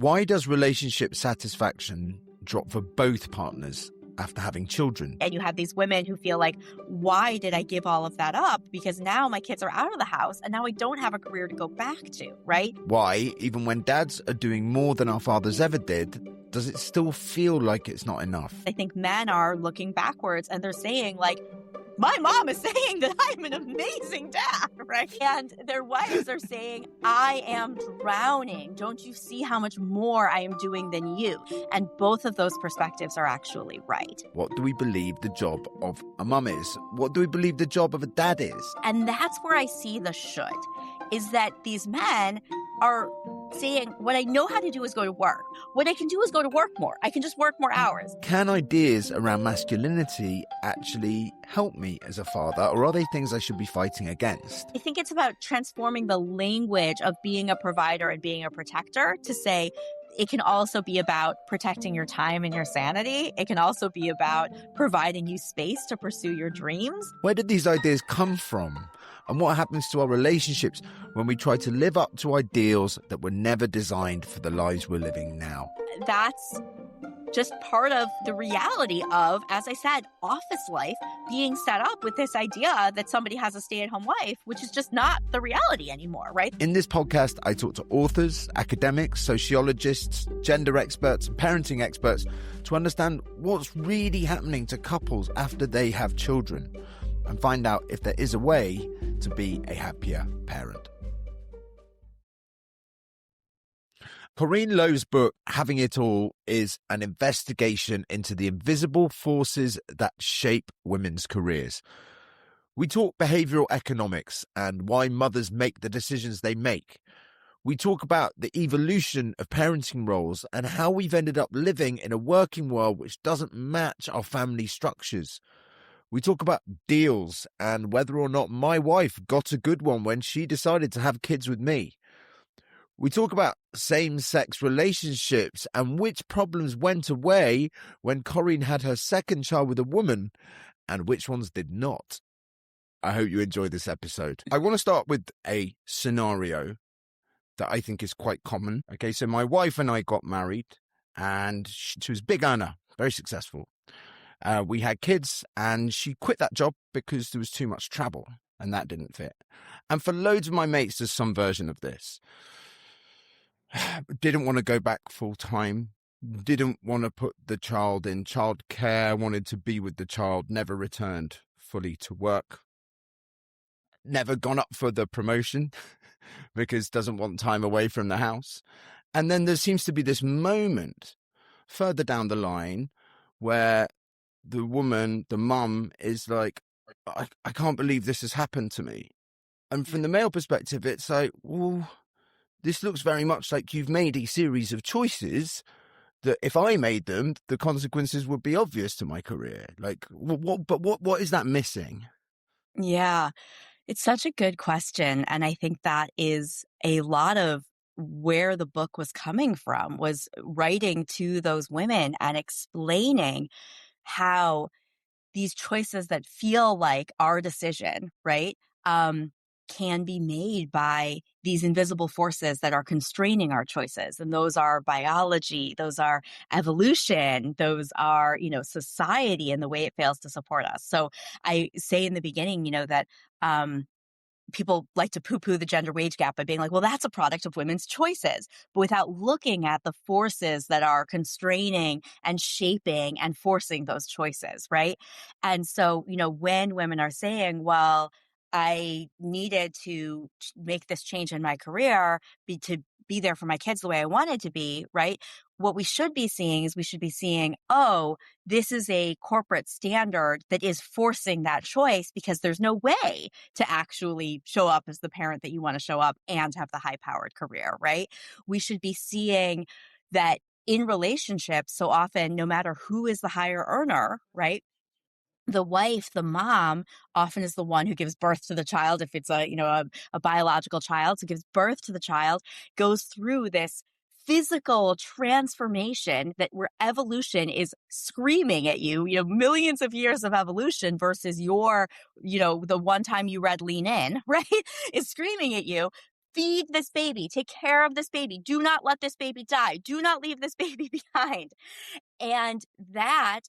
Why does relationship satisfaction drop for both partners after having children? And you have these women who feel like, why did I give all of that up? Because now my kids are out of the house and now I don't have a career to go back to, right? Why, even when dads are doing more than our fathers ever did, does it still feel like it's not enough? I think men are looking backwards and they're saying like, my mom is saying that I'm an amazing dad, right? And their wives are saying, I am drowning. Don't you see how much more I am doing than you? And both of those perspectives are actually right. What do we believe the job of a mum is? What do we believe the job of a dad is? And that's where I see the should, is that these men are saying, what I know how to do is go to work. What I can do is go to work more. I can just work more hours. Can ideas around masculinity actually help me as a father, or are they things I should be fighting against? I think it's about transforming the language of being a provider and being a protector to say, it can also be about protecting your time and your sanity. It can also be about providing you space to pursue your dreams. Where did these ideas come from? And what happens to our relationships when we try to live up to ideals that were never designed for the lives we're living now? That's just part of the reality of, as I said, office life being set up with this idea that somebody has a stay-at-home wife, which is just not the reality anymore, right? In this podcast, I talk to authors, academics, sociologists, gender experts, and parenting experts to understand what's really happening to couples after they have children and find out if there is a way to be a happier parent. Corinne Low's book, Having It All, is an investigation into the invisible forces that shape women's careers. We talk behavioral economics and why mothers make the decisions they make. We talk about the evolution of parenting roles and how we've ended up living in a working world which doesn't match our family structures. We talk about deals and whether or not my wife got a good one when she decided to have kids with me. We talk about same-sex relationships and which problems went away when Corinne had her second child with a woman and which ones did not. I hope you enjoy this episode. I want to start with a scenario that I think is quite common. Okay, so my wife and I got married and she was a big earner, very successful. We had kids and she quit that job because there was too much travel and that didn't fit. And for loads of my mates, there's some version of this. Didn't want to go back full time, didn't want to put the child in childcare, wanted to be with the child, never returned fully to work, never gone up for the promotion because doesn't want time away from the house. And then there seems to be this moment further down the line where the woman, the mum, is like, I can't believe this has happened to me. And from the male perspective, it's like, well, this looks very much like you've made a series of choices that if I made them, the consequences would be obvious to my career. Like, what is that missing? Yeah, it's such a good question. And I think that is a lot of where the book was coming from, was writing to those women and explaining how these choices that feel like our decision, right, can be made by these invisible forces that are constraining our choices. And those are biology, those are evolution, those are, society and the way it fails to support us. So I say in the beginning, that people like to poo-poo the gender wage gap by being like, well, that's a product of women's choices, but without looking at the forces that are constraining and shaping and forcing those choices, right? And so, when women are saying, well, I needed to make this change in my career to be there for my kids the way I wanted to be, right? What we should be seeing is oh, this is a corporate standard that is forcing that choice because there's no way to actually show up as the parent that you want to show up and have the high-powered career, right? We should be seeing that in relationships, so often, no matter who is the higher earner, right? The wife, the mom, often is the one who gives birth to the child. If it's a biological child, so gives birth to the child, goes through this physical transformation where evolution is screaming at you, millions of years of evolution versus your, the one time you read Lean In, right, is screaming at you. feed this baby, take care of this baby, do not let this baby die, do not leave this baby behind. And that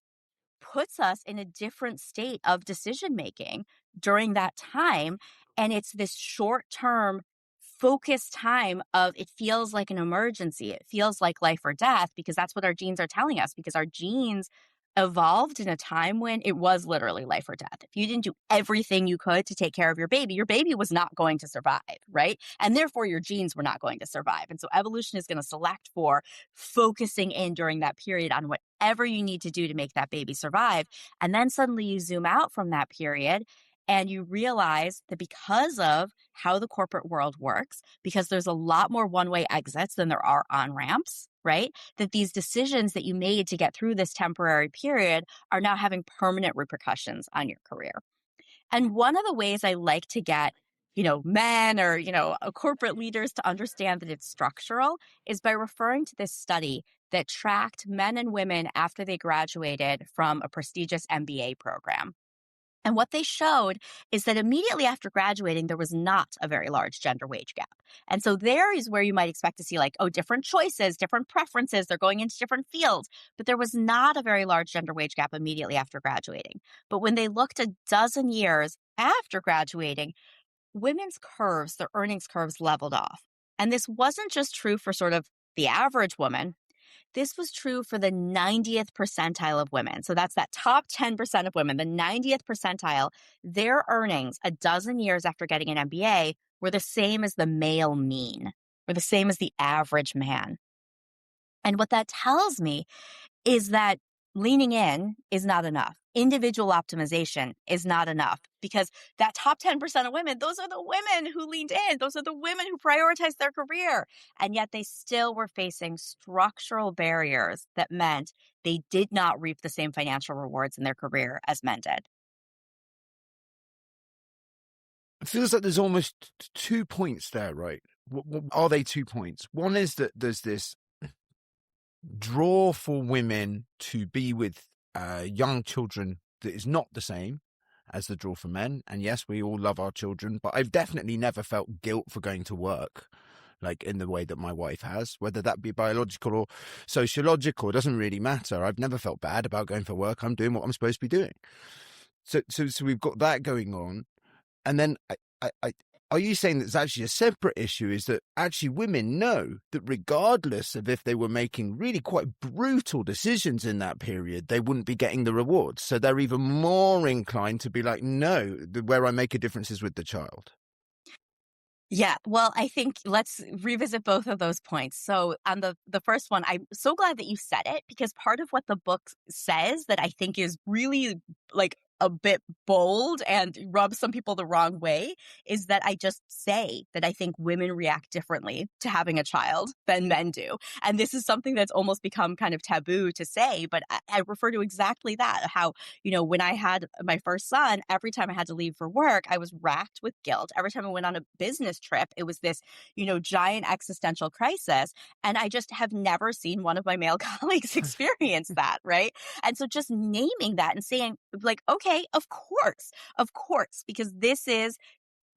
puts us in a different state of decision making during that time. And it's this short term focused time of it feels like an emergency. It feels like life or death because that's what our genes are telling us, because our genes evolved in a time when it was literally life or death. If you didn't do everything you could to take care of your baby was not going to survive, right? And therefore your genes were not going to survive. And so evolution is going to select for focusing in during that period on whatever you need to do to make that baby survive. And then suddenly you zoom out from that period and you realize that because of how the corporate world works, because there's a lot more one-way exits than there are on-ramps, right? That these decisions that you made to get through this temporary period are now having permanent repercussions on your career. And one of the ways I like to get, men or, corporate leaders to understand that it's structural is by referring to this study that tracked men and women after they graduated from a prestigious MBA program. And what they showed is that immediately after graduating, there was not a very large gender wage gap. And so there is where you might expect to see different choices, different preferences, they're going into different fields. But there was not a very large gender wage gap immediately after graduating. But when they looked a dozen years after graduating, women's curves, their earnings curves leveled off. And this wasn't just true for sort of the average woman. This was true for the 90th percentile of women. So that's that top 10% of women, the 90th percentile. Their earnings a dozen years after getting an MBA were the same as the male mean, or the same as the average man. And what that tells me is that leaning in is not enough. Individual optimization is not enough, because that top 10% of women, those are the women who leaned in. Those are the women who prioritized their career. And yet they still were facing structural barriers that meant they did not reap the same financial rewards in their career as men did. It feels like there's almost 2 points there, right? What are they 2 points? One is that there's this draw for women to be with young children that is not the same as the draw for men. And yes, we all love our children, but I've definitely never felt guilt for going to work, like in the way that my wife has, whether that be biological or sociological. It doesn't really matter. I've never felt bad about going for work. I'm doing what I'm supposed to be doing. So we've got that going on. And then are you saying that it's actually a separate issue, is that actually women know that regardless of if they were making really quite brutal decisions in that period, they wouldn't be getting the rewards. So they're even more inclined to be like, no, where I make a difference is with the child. Yeah, well, I think let's revisit both of those points. So on the first one, I'm so glad that you said it, because part of what the book says that I think is really a bit bold and rubs some people the wrong way is that I just say that I think women react differently to having a child than men do. And this is something that's almost become kind of taboo to say, but I refer to exactly that, how, when I had my first son, every time I had to leave for work, I was racked with guilt. Every time I went on a business trip, it was this, giant existential crisis. And I just have never seen one of my male colleagues experience that, right? And so just naming that and saying okay, of course, because this is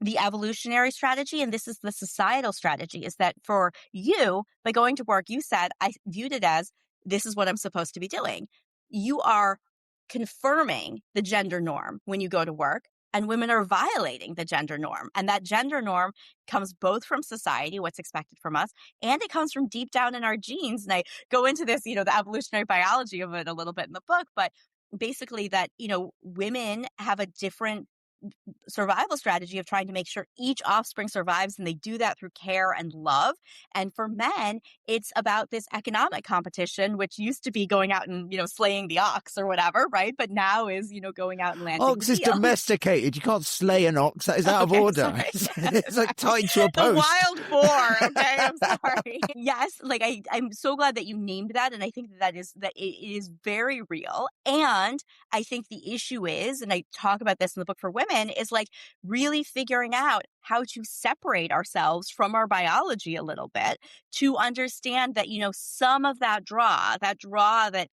the evolutionary strategy and this is the societal strategy, is that for you, by going to work, you said, I viewed it as, this is what I'm supposed to be doing. You are confirming the gender norm when you go to work, and women are violating the gender norm. And that gender norm comes both from society, what's expected from us, and it comes from deep down in our genes. And I go into this, the evolutionary biology of it a little bit in the book, but basically that, women have a different survival strategy of trying to make sure each offspring survives, and they do that through care and love. And for men, it's about this economic competition, which used to be going out and slaying the ox or whatever, right? But now is going out and landing Ox the is deal. domesticated. You can't slay an ox. That is out of order. Sorry. It's like tied to a post. The wild boar. Okay, I'm sorry. Yes, I'm so glad that you named that, and I think that it is very real. And I think the issue is, and I talk about this in the book for women, is really figuring out how to separate ourselves from our biology a little bit to understand that, some of that draw that,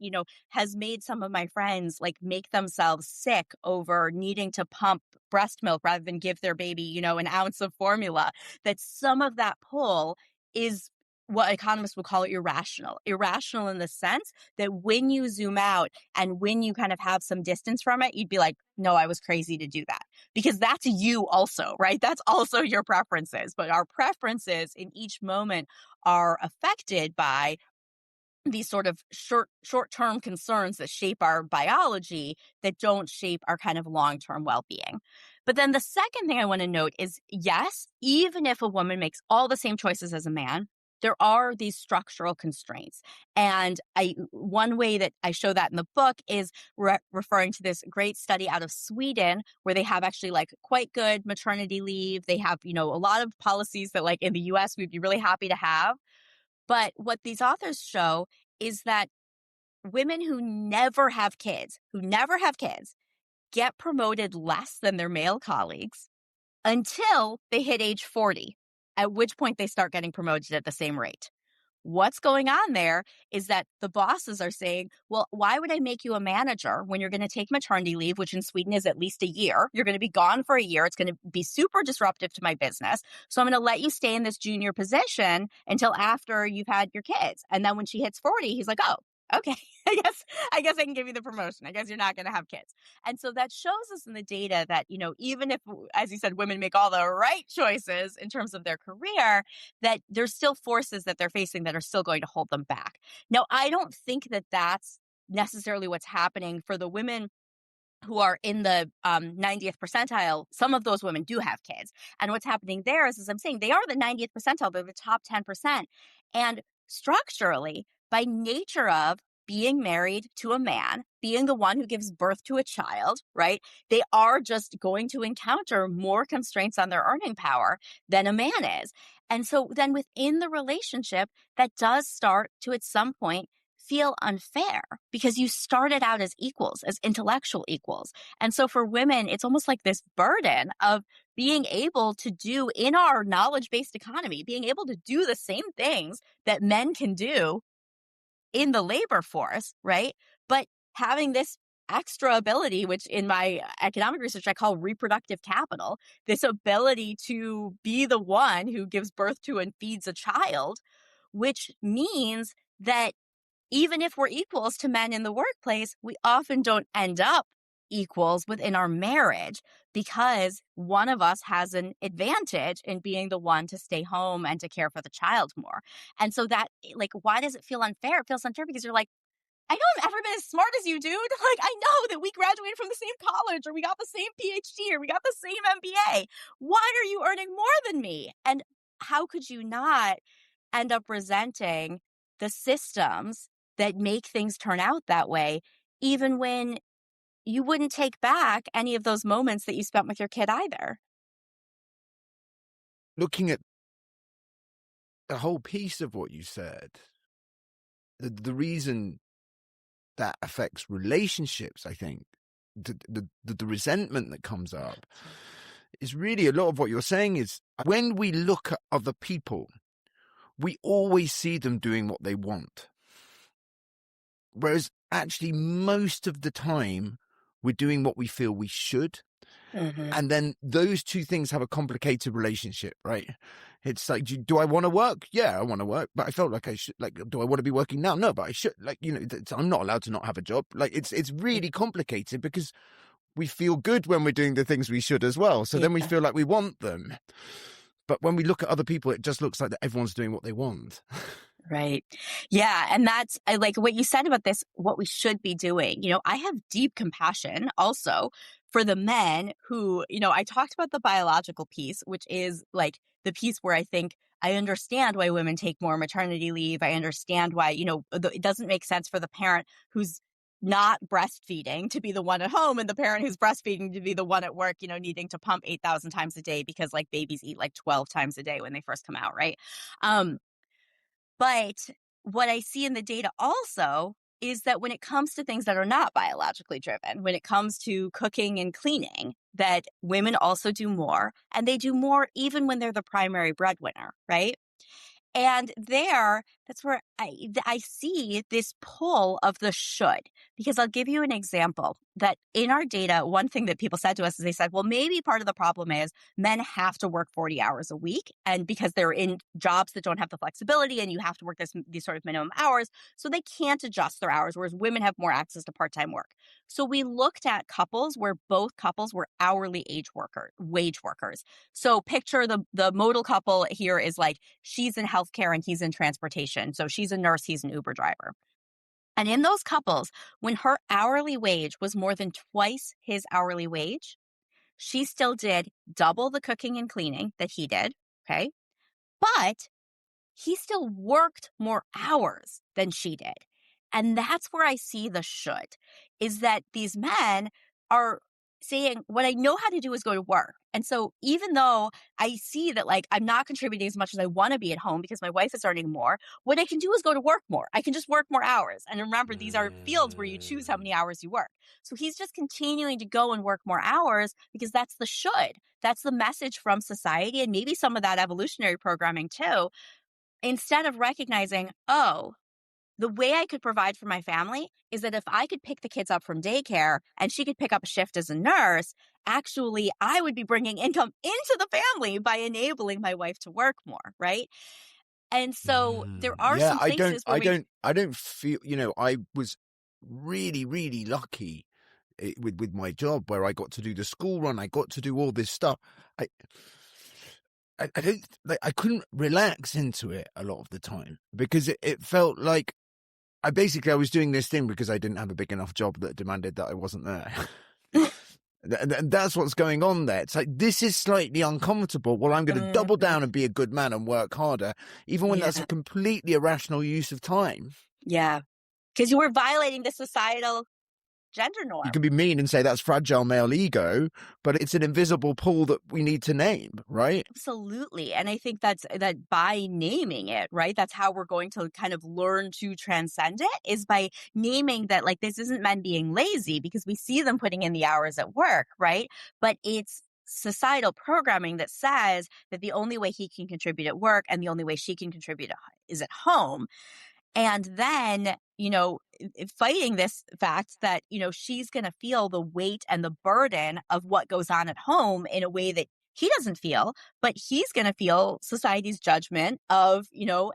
has made some of my friends make themselves sick over needing to pump breast milk rather than give their baby, an ounce of formula, that some of that pull is what economists would call irrational. Irrational in the sense that when you zoom out and when you kind of have some distance from it, you'd be like, no, I was crazy to do that. Because that's you also, right? That's also your preferences. But our preferences in each moment are affected by these sort of short-term concerns that shape our biology that don't shape our kind of long-term well-being. But then the second thing I want to note is, yes, even if a woman makes all the same choices as a man, there are these structural constraints. And one way that I show that in the book is referring to this great study out of Sweden, where they have actually like quite good maternity leave. They have, a lot of policies that like in the US we'd be really happy to have. But what these authors show is that women who never have kids, get promoted less than their male colleagues until they hit age 40, at which point they start getting promoted at the same rate. What's going on there is that the bosses are saying, well, why would I make you a manager when you're going to take maternity leave, which in Sweden is at least a year? You're going to be gone for a year. It's going to be super disruptive to my business. So I'm going to let you stay in this junior position until after you've had your kids. And then when she hits 40, he's like, oh, okay, I guess I can give you the promotion. I guess you're not going to have kids. And so that shows us in the data that, even if, as you said, women make all the right choices in terms of their career, that there's still forces that they're facing that are still going to hold them back. Now, I don't think that that's necessarily what's happening for the women who are in the 90th percentile. Some of those women do have kids. And what's happening there is, as I'm saying, they are the 90th percentile. They're the top 10%. And structurally, by nature of being married to a man, being the one who gives birth to a child, right? They are just going to encounter more constraints on their earning power than a man is. And so then within the relationship, that does start to at some point feel unfair because you started out as equals, as intellectual equals. And so for women, it's almost like this burden of being able to do in our knowledge-based economy, being able to do the same things that men can do in the labor force, right? But having this extra ability, which in my economic research I call reproductive capital, this ability to be the one who gives birth to and feeds a child, which means that even if we're equals to men in the workplace, we often don't end up equals within our marriage because one of us has an advantage in being the one to stay home and to care for the child more. And so that, like, why does it feel unfair? It feels unfair because you're like, I know I've never been as smart as you, dude. Like, I know that we graduated from the same college or we got the same PhD or we got the same MBA. Why are you earning more than me? And how could you not end up resenting the systems that make things turn out that way, even when you wouldn't take back any of those moments that you spent with your kid either? Looking at the whole piece of what you said, the reason that affects relationships, I think, the resentment that comes up is really a lot of what you're saying is when we look at other people, we always see them doing what they want. Whereas actually most of the time we're doing what we feel we should. Mm-hmm. And then those two things have a complicated relationship, right? It's like, do I want to work? Yeah, I want to work, but I felt like I should. Like, do I want to be working now? No, but I should. Like, I'm not allowed to not have a job. Like, it's really complicated because we feel good when we're doing the things we should as well. So then we feel like we want them. But when we look at other people, it just looks like that everyone's doing what they want. Right. Yeah. And that's like what you said about this, what we should be doing. I have deep compassion also for the men who, I talked about the biological piece, which is like the piece where I think I understand why women take more maternity leave. I understand why, it doesn't make sense for the parent who's not breastfeeding to be the one at home and the parent who's breastfeeding to be the one at work, needing to pump 8,000 times a day because like babies eat like 12 times a day when they first come out. Right. But what I see in the data also is that when it comes to things that are not biologically driven, when it comes to cooking and cleaning, that women also do more, and they do more even when they're the primary breadwinner, right? And there, That's where I see this pull of the should, because I'll give you an example that in our data, one thing that people said to us is they said, well, maybe part of the problem is men have to work 40 hours a week. And because they're in jobs that don't have the flexibility and you have to work these sort of minimum hours, so they can't adjust their hours, whereas women have more access to part-time work. So we looked at couples where both couples were hourly wage workers. So picture the modal couple here is like she's in healthcare and he's in transportation. So she's a nurse, he's an Uber driver. And in those couples, when her hourly wage was more than twice his hourly wage, she still did double the cooking and cleaning that he did. Okay. But he still worked more hours than she did. And that's where I see the should, is that these men are saying, what I know how to do is go to work. And so even though I see that like I'm not contributing as much as I want to be at home because my wife is earning more, what I can do is go to work more. I can just work more hours. And remember, these are fields where you choose how many hours you work. So he's just continuing to go and work more hours because that's the should. That's the message from society and maybe some of that evolutionary programming too, instead of recognizing, oh, the way I could provide for my family is that if I could pick the kids up from daycare and she could pick up a shift as a nurse, actually, I would be bringing income into the family by enabling my wife to work more, right? And so there are Yeah, some places where I don't feel, I was really, really lucky with my job where I got to do the school run. I got to do all this stuff. I don't like, I couldn't relax into it a lot of the time because it felt like I was doing this thing because I didn't have a big enough job that demanded that I wasn't there. And that's what's going on there. It's like, this is slightly uncomfortable. Well, I'm going to double down and be a good man and work harder, even when that's a completely irrational use of time. Yeah. Because you were violating the societal gender norm. You can be mean and say that's fragile male ego, but it's an invisible pull that we need to name, right? Absolutely. And I think that by naming it, right, that's how we're going to kind of learn to transcend it, is by naming that like this isn't men being lazy because we see them putting in the hours at work, right? But it's societal programming that says that the only way he can contribute at work and the only way she can contribute is at home. And then, fighting this fact that, she's going to feel the weight and the burden of what goes on at home in a way that he doesn't feel, but he's going to feel society's judgment of,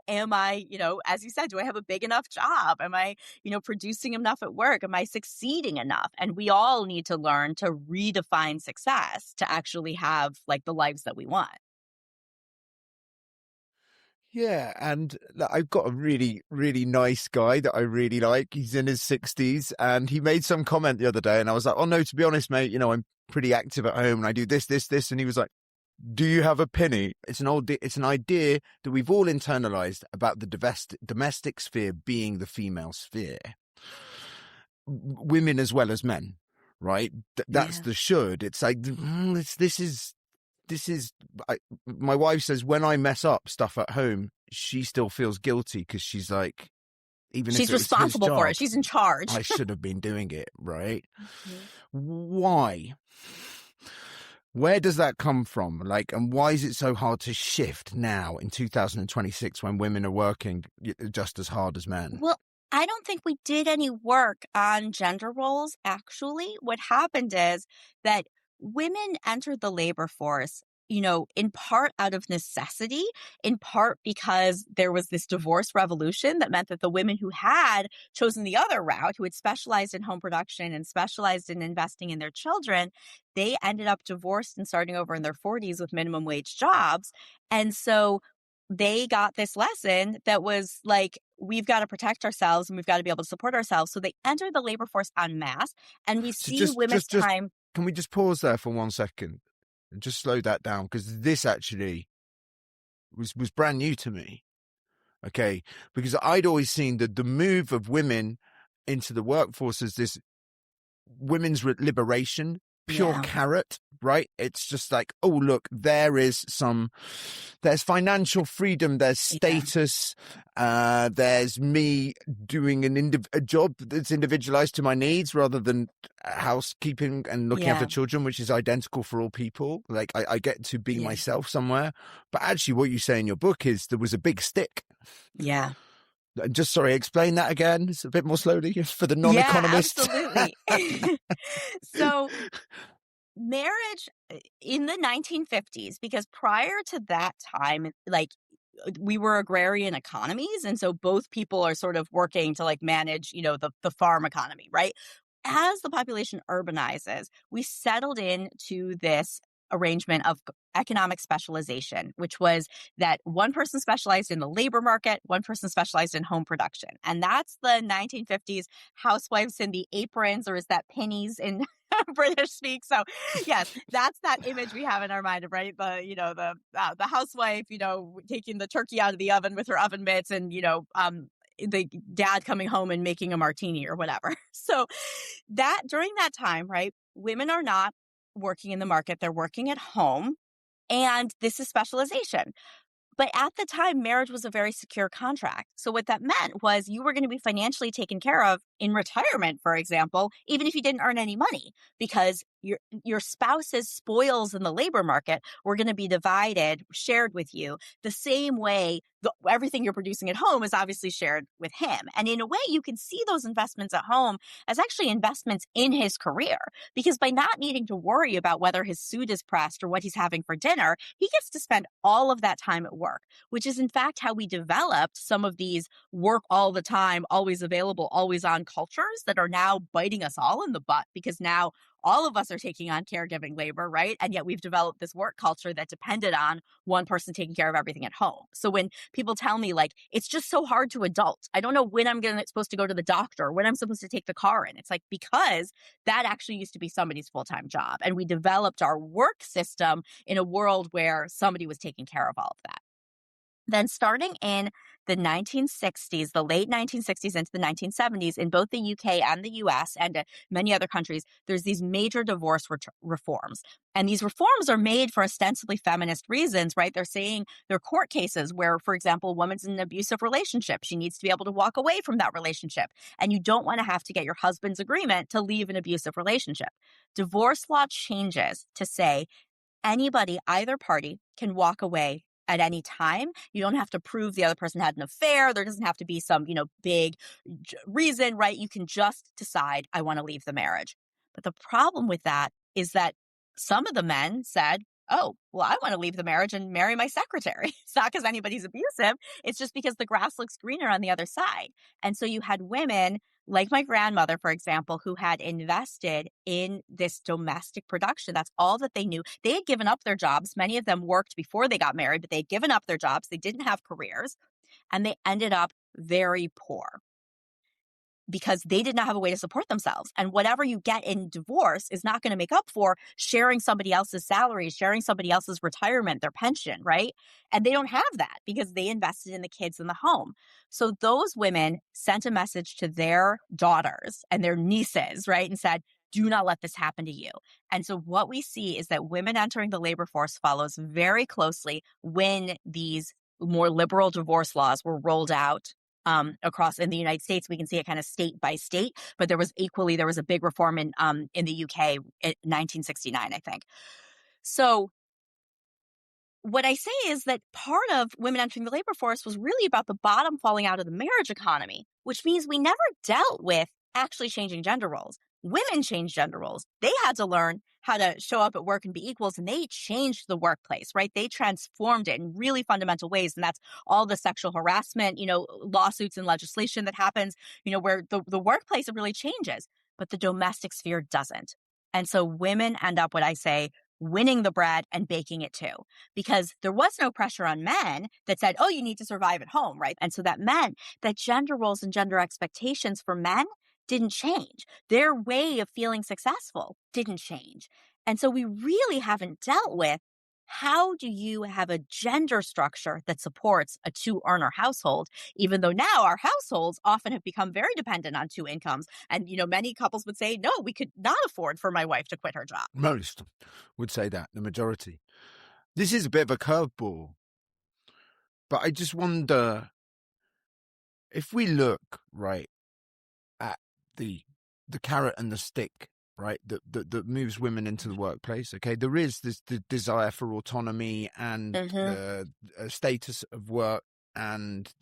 am I, as you said, do I have a big enough job? Am I, producing enough at work? Am I succeeding enough? And we all need to learn to redefine success to actually have like the lives that we want. Yeah, and I've got a really, really nice guy that I really like. He's in his 60s, and he made some comment the other day, and I was like, oh, no, to be honest, mate, I'm pretty active at home, and I do this, this, this. And he was like, do you have a penny? It's an idea that we've all internalized about the domestic sphere being the female sphere. Women as well as men, right? That's the should. It's like, my wife says when I mess up stuff at home, she still feels guilty because she's like, even she's if responsible for it. She's in charge. I should have been doing it, right? Why? Where does that come from? Like, and why is it so hard to shift now in 2026 when women are working just as hard as men? Well, I don't think we did any work on gender roles, actually. What happened is that women entered the labor force, in part out of necessity, in part because there was this divorce revolution that meant that the women who had chosen the other route, who had specialized in home production and specialized in investing in their children, they ended up divorced and starting over in their 40s with minimum wage jobs. And so they got this lesson that was like, we've got to protect ourselves and we've got to be able to support ourselves. So they entered the labor force en masse, and we see women's time. Can we just pause there for 1 second and just slow that down? Because this actually was brand new to me. Okay. Because I'd always seen the move of women into the workforce as this women's liberation, pure carrot, right? It's just like, oh, look, there's financial freedom, there's status, there's me doing a job that's individualized to my needs rather than housekeeping and looking after children, which is identical for all people. Like I get to be myself somewhere. But actually what you say in your book is there was a big stick. Yeah. Just sorry, explain that again. It's a bit more slowly for the non-economists. Yeah, absolutely. So marriage in the 1950s, because prior to that time, like we were agrarian economies. And so both people are sort of working to like manage, the farm economy, right? As the population urbanizes, we settled into this arrangement of economic specialization, which was that one person specialized in the labor market, one person specialized in home production. And that's the 1950s housewives in the aprons, or is that pennies in British speak? So yes, that's that image we have in our mind of, right? The housewife, taking the turkey out of the oven with her oven mitts, and the dad coming home and making a martini or whatever. So that during that time, right, women are not working in the market, they're working at home. And this is specialization. But at the time, marriage was a very secure contract. So what that meant was you were going to be financially taken care of in retirement, for example, even if you didn't earn any money, because your spouse's spoils in the labor market were going to be shared with you the same way everything you're producing at home is obviously shared with him. And in a way, you can see those investments at home as actually investments in his career, because by not needing to worry about whether his suit is pressed or what he's having for dinner, he gets to spend all of that time at work, which is in fact how we developed some of these work all the time, always available, always on cultures that are now biting us all in the butt, because now all of us are taking on caregiving labor, right? And yet we've developed this work culture that depended on one person taking care of everything at home. So when people tell me like, it's just so hard to adult, I don't know when I'm supposed to go to the doctor, when I'm supposed to take the car in. It's like, because that actually used to be somebody's full-time job. And we developed our work system in a world where somebody was taking care of all of that. Then starting in the 1960s, the late 1960s into the 1970s, in both the UK and the US and many other countries, there's these major divorce reforms. And these reforms are made for ostensibly feminist reasons, right? They're saying they're court cases where, for example, a woman's in an abusive relationship. She needs to be able to walk away from that relationship. And you don't want to have to get your husband's agreement to leave an abusive relationship. Divorce law changes to say anybody, either party, can walk away at any time. You don't have to prove the other person had an affair. There doesn't have to be some, big reason, right? You can just decide, I want to leave the marriage. But the problem with that is that some of the men said, oh, well, I want to leave the marriage and marry my secretary. It's not because anybody's abusive. It's just because the grass looks greener on the other side. And so you had women like my grandmother, for example, who had invested in this domestic production. That's all that they knew. They had given up their jobs. Many of them worked before they got married, but they'd given up their jobs. They didn't have careers, and they ended up very poor because they did not have a way to support themselves. And whatever you get in divorce is not going to make up for sharing somebody else's salary, sharing somebody else's retirement, their pension, right? And they don't have that because they invested in the kids in the home. So those women sent a message to their daughters and their nieces, right? And said, do not let this happen to you. And so what we see is that women entering the labor force follows very closely when these more liberal divorce laws were rolled out across in the United States. We can see it kind of state by state, but there was a big reform in the UK in 1969, I think. So what I say is that part of women entering the labor force was really about the bottom falling out of the marriage economy, which means we never dealt with actually changing gender roles. Women changed gender roles. They had to learn how to show up at work and be equals, and they changed the workplace, right? They transformed it in really fundamental ways. And that's all the sexual harassment, lawsuits and legislation that happens, where the workplace really changes, but the domestic sphere doesn't. And so women end up, what I say, winning the bread and baking it too, because there was no pressure on men that said, oh, you need to survive at home, right? And so that meant that gender roles and gender expectations for men didn't change. Their way of feeling successful didn't change. And so we really haven't dealt with how do you have a gender structure that supports a two-earner household, even though now our households often have become very dependent on two incomes. And, many couples would say, no, we could not afford for my wife to quit her job. Most would say that, the majority. This is a bit of a curveball, but I just wonder if we look, right, at the carrot and the stick, right, that moves women into the workplace. Okay, there is the desire for autonomy and the status of work and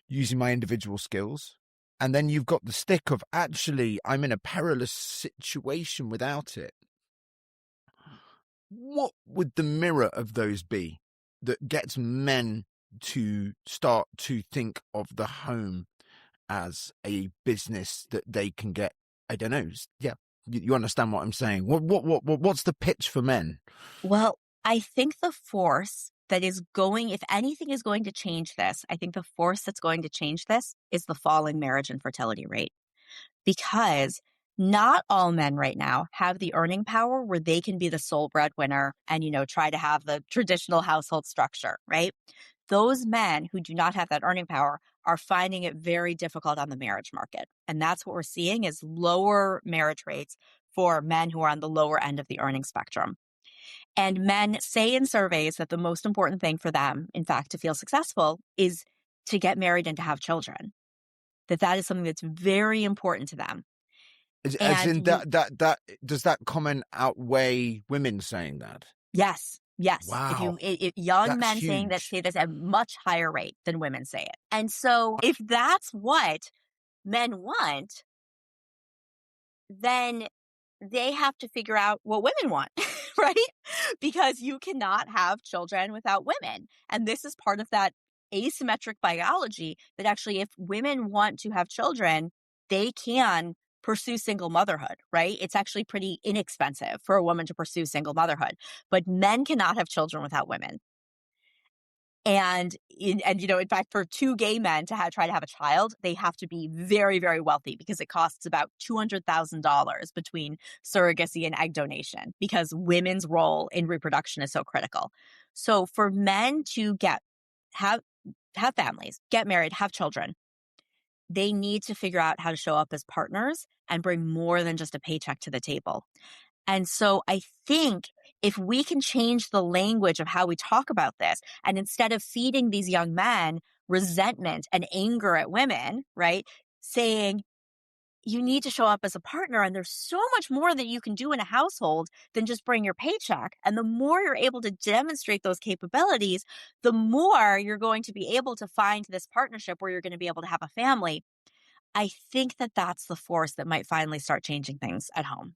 using my individual skills. And then you've got the stick of actually, I'm in a perilous situation without it. What would the mirror of those be that gets men to start to think of the home as a business that they can get? I don't know. Yeah, you understand what I'm saying. What's the pitch for men? Well, I think the force that is going, if anything is going to change this, I think the force that's going to change this is the falling marriage and fertility rate. Because not all men right now have the earning power where they can be the sole breadwinner and, try to have the traditional household structure, right? Those men who do not have that earning power are finding it very difficult on the marriage market. And that's what we're seeing is lower marriage rates for men who are on the lower end of the earning spectrum. And men say in surveys that the most important thing for them, in fact, to feel successful is to get married and to have children. That is something that's very important to them. As in that does that comment outweigh women saying that? Yes. Wow. If young That's men saying that huge. say this at a much higher rate than women say it. And so if that's what men want, then they have to figure out what women want, right? Because you cannot have children without women. And this is part of that asymmetric biology that actually, if women want to have children, they can pursue single motherhood, right? It's actually pretty inexpensive for a woman to pursue single motherhood, but men cannot have children without women. And in fact, for two gay men to try to have a child, they have to be very, very wealthy because it costs about $200,000 between surrogacy and egg donation because women's role in reproduction is so critical. So for men to have families, get married, have children, they need to figure out how to show up as partners and bring more than just a paycheck to the table. And so I think if we can change the language of how we talk about this, and instead of feeding these young men resentment and anger at women, right, saying, you need to show up as a partner, and there's so much more that you can do in a household than just bring your paycheck. And the more you're able to demonstrate those capabilities, the more you're going to be able to find this partnership where you're going to be able to have a family. I think that that's the force that might finally start changing things at home.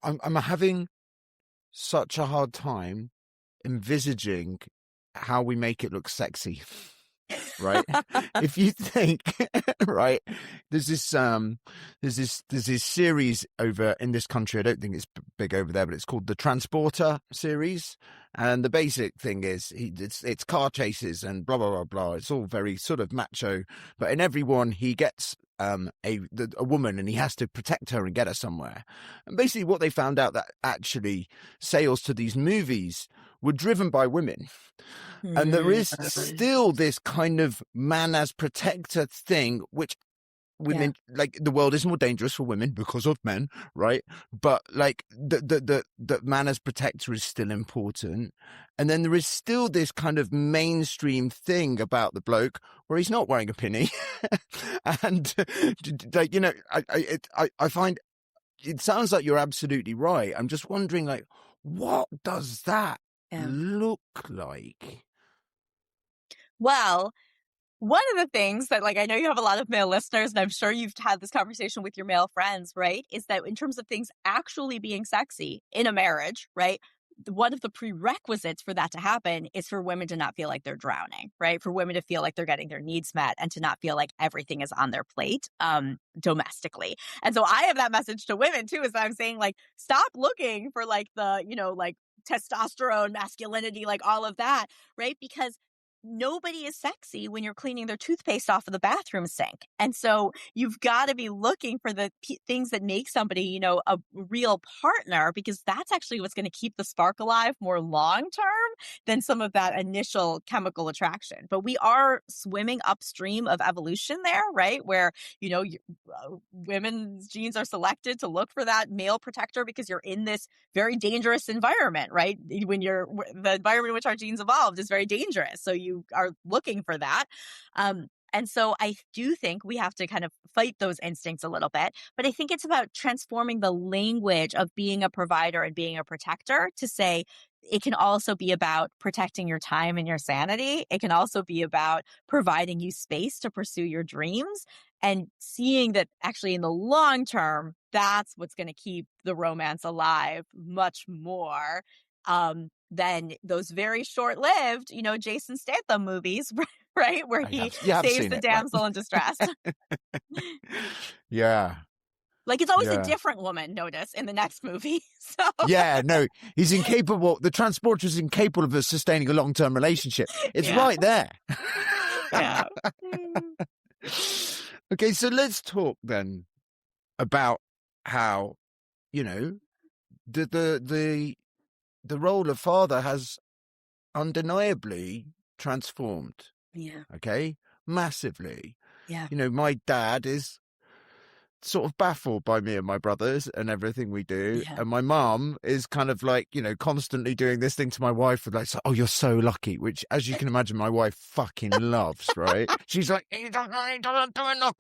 I'm having such a hard time envisaging how we make it look sexy. Right? If you think, right, there's this series over in this country. I don't think it's big over there, but it's called the Transporter series. And the basic thing is it's car chases and blah blah blah blah. It's all very sort of macho, but in every one he gets a woman and he has to protect her and get her somewhere. And basically, what they found out that actually sales to these movies were driven by women. And there is still this kind of man as protector thing, which women like the world is more dangerous for women because of men, right? But like the man as protector is still important. And then there is still this kind of mainstream thing about the bloke where he's not wearing a pinny. And like, I find it sounds like you're absolutely right. I'm just wondering, like, what does that look like? Well, one of the things that, like, I know you have a lot of male listeners, and I'm sure you've had this conversation with your male friends, right? Is that in terms of things actually being sexy in a marriage, right? One of the prerequisites for that to happen is for women to not feel like they're drowning, right? For women to feel like they're getting their needs met and to not feel like everything is on their plate domestically. And so I have that message to women too, is that I'm saying, like, stop looking for like the, like testosterone, masculinity, like all of that, right? Because nobody is sexy when you're cleaning their toothpaste off of the bathroom sink. And so you've got to be looking for the things that make somebody, a real partner, because that's actually what's going to keep the spark alive more long term than some of that initial chemical attraction. But we are swimming upstream of evolution there, right? Where, women's genes are selected to look for that male protector because you're in this very dangerous environment, right? The environment in which our genes evolved is very dangerous. So you are looking for that. And so I do think we have to kind of fight those instincts a little bit. But I think it's about transforming the language of being a provider and being a protector to say it can also be about protecting your time and your sanity. It can also be about providing you space to pursue your dreams and seeing that actually in the long term, that's what's going to keep the romance alive much more than those very short-lived, Jason Statham movies, right? Where he You have saves seen the it, right? damsel in distress. Yeah. Like it's always a Yeah. different woman, notice, in the next movie. So Yeah, no, he's incapable. The transporter is incapable of sustaining a long-term relationship. It's yeah. right there. Yeah. Mm. Okay, so let's talk then about how, you know, the role of father has undeniably transformed. Yeah. Okay, massively. Yeah. My dad is sort of baffled by me and my brothers and everything we do. Yeah. And my mum is kind of like, constantly doing this thing to my wife with like, oh, you're so lucky, which, as you can imagine, my wife fucking loves, right? She's like, he doesn't do enough.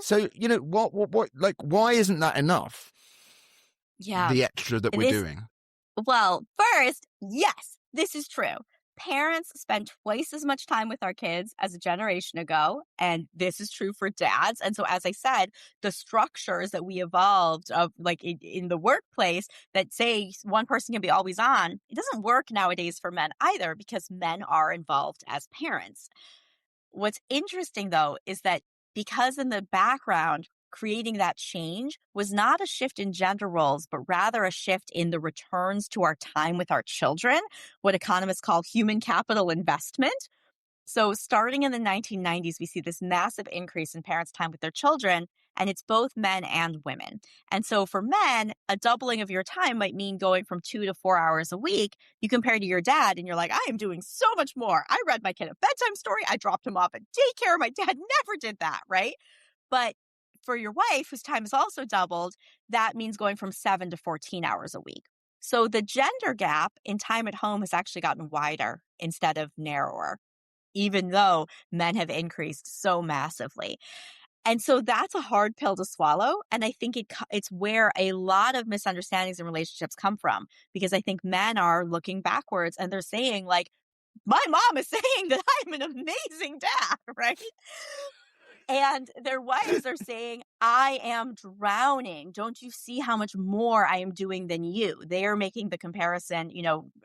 So, what, like, why isn't that enough? Yeah. The extra that we're This doing. Well, first, yes, this is true. Parents spend twice as much time with our kids as a generation ago, and this is true for dads. And so, as I said, the structures that we evolved of like in the workplace that say one person can be always on, it doesn't work nowadays for men either because men are involved as parents. What's interesting, though, is that because in the background, creating that change was not a shift in gender roles, but rather a shift in the returns to our time with our children, what economists call human capital investment. So, starting in the 1990s, we see this massive increase in parents' time with their children, and it's both men and women. And so, for men, a doubling of your time might mean going from 2 to 4 hours a week. You compare to your dad, and you're like, I am doing so much more. I read my kid a bedtime story, I dropped him off at daycare. My dad never did that, right? But for your wife, whose time is also doubled, that means going from 7 to 14 hours a week. So, the gender gap in time at home has actually gotten wider instead of narrower, even though men have increased so massively. And so that's a hard pill to swallow. And I think it's where a lot of misunderstandings in relationships come from, because I think men are looking backwards and they're saying, like, my mom is saying that I'm an amazing dad, right? And their wives are saying, I am drowning. Don't you see how much more I am doing than you? They are making the comparison,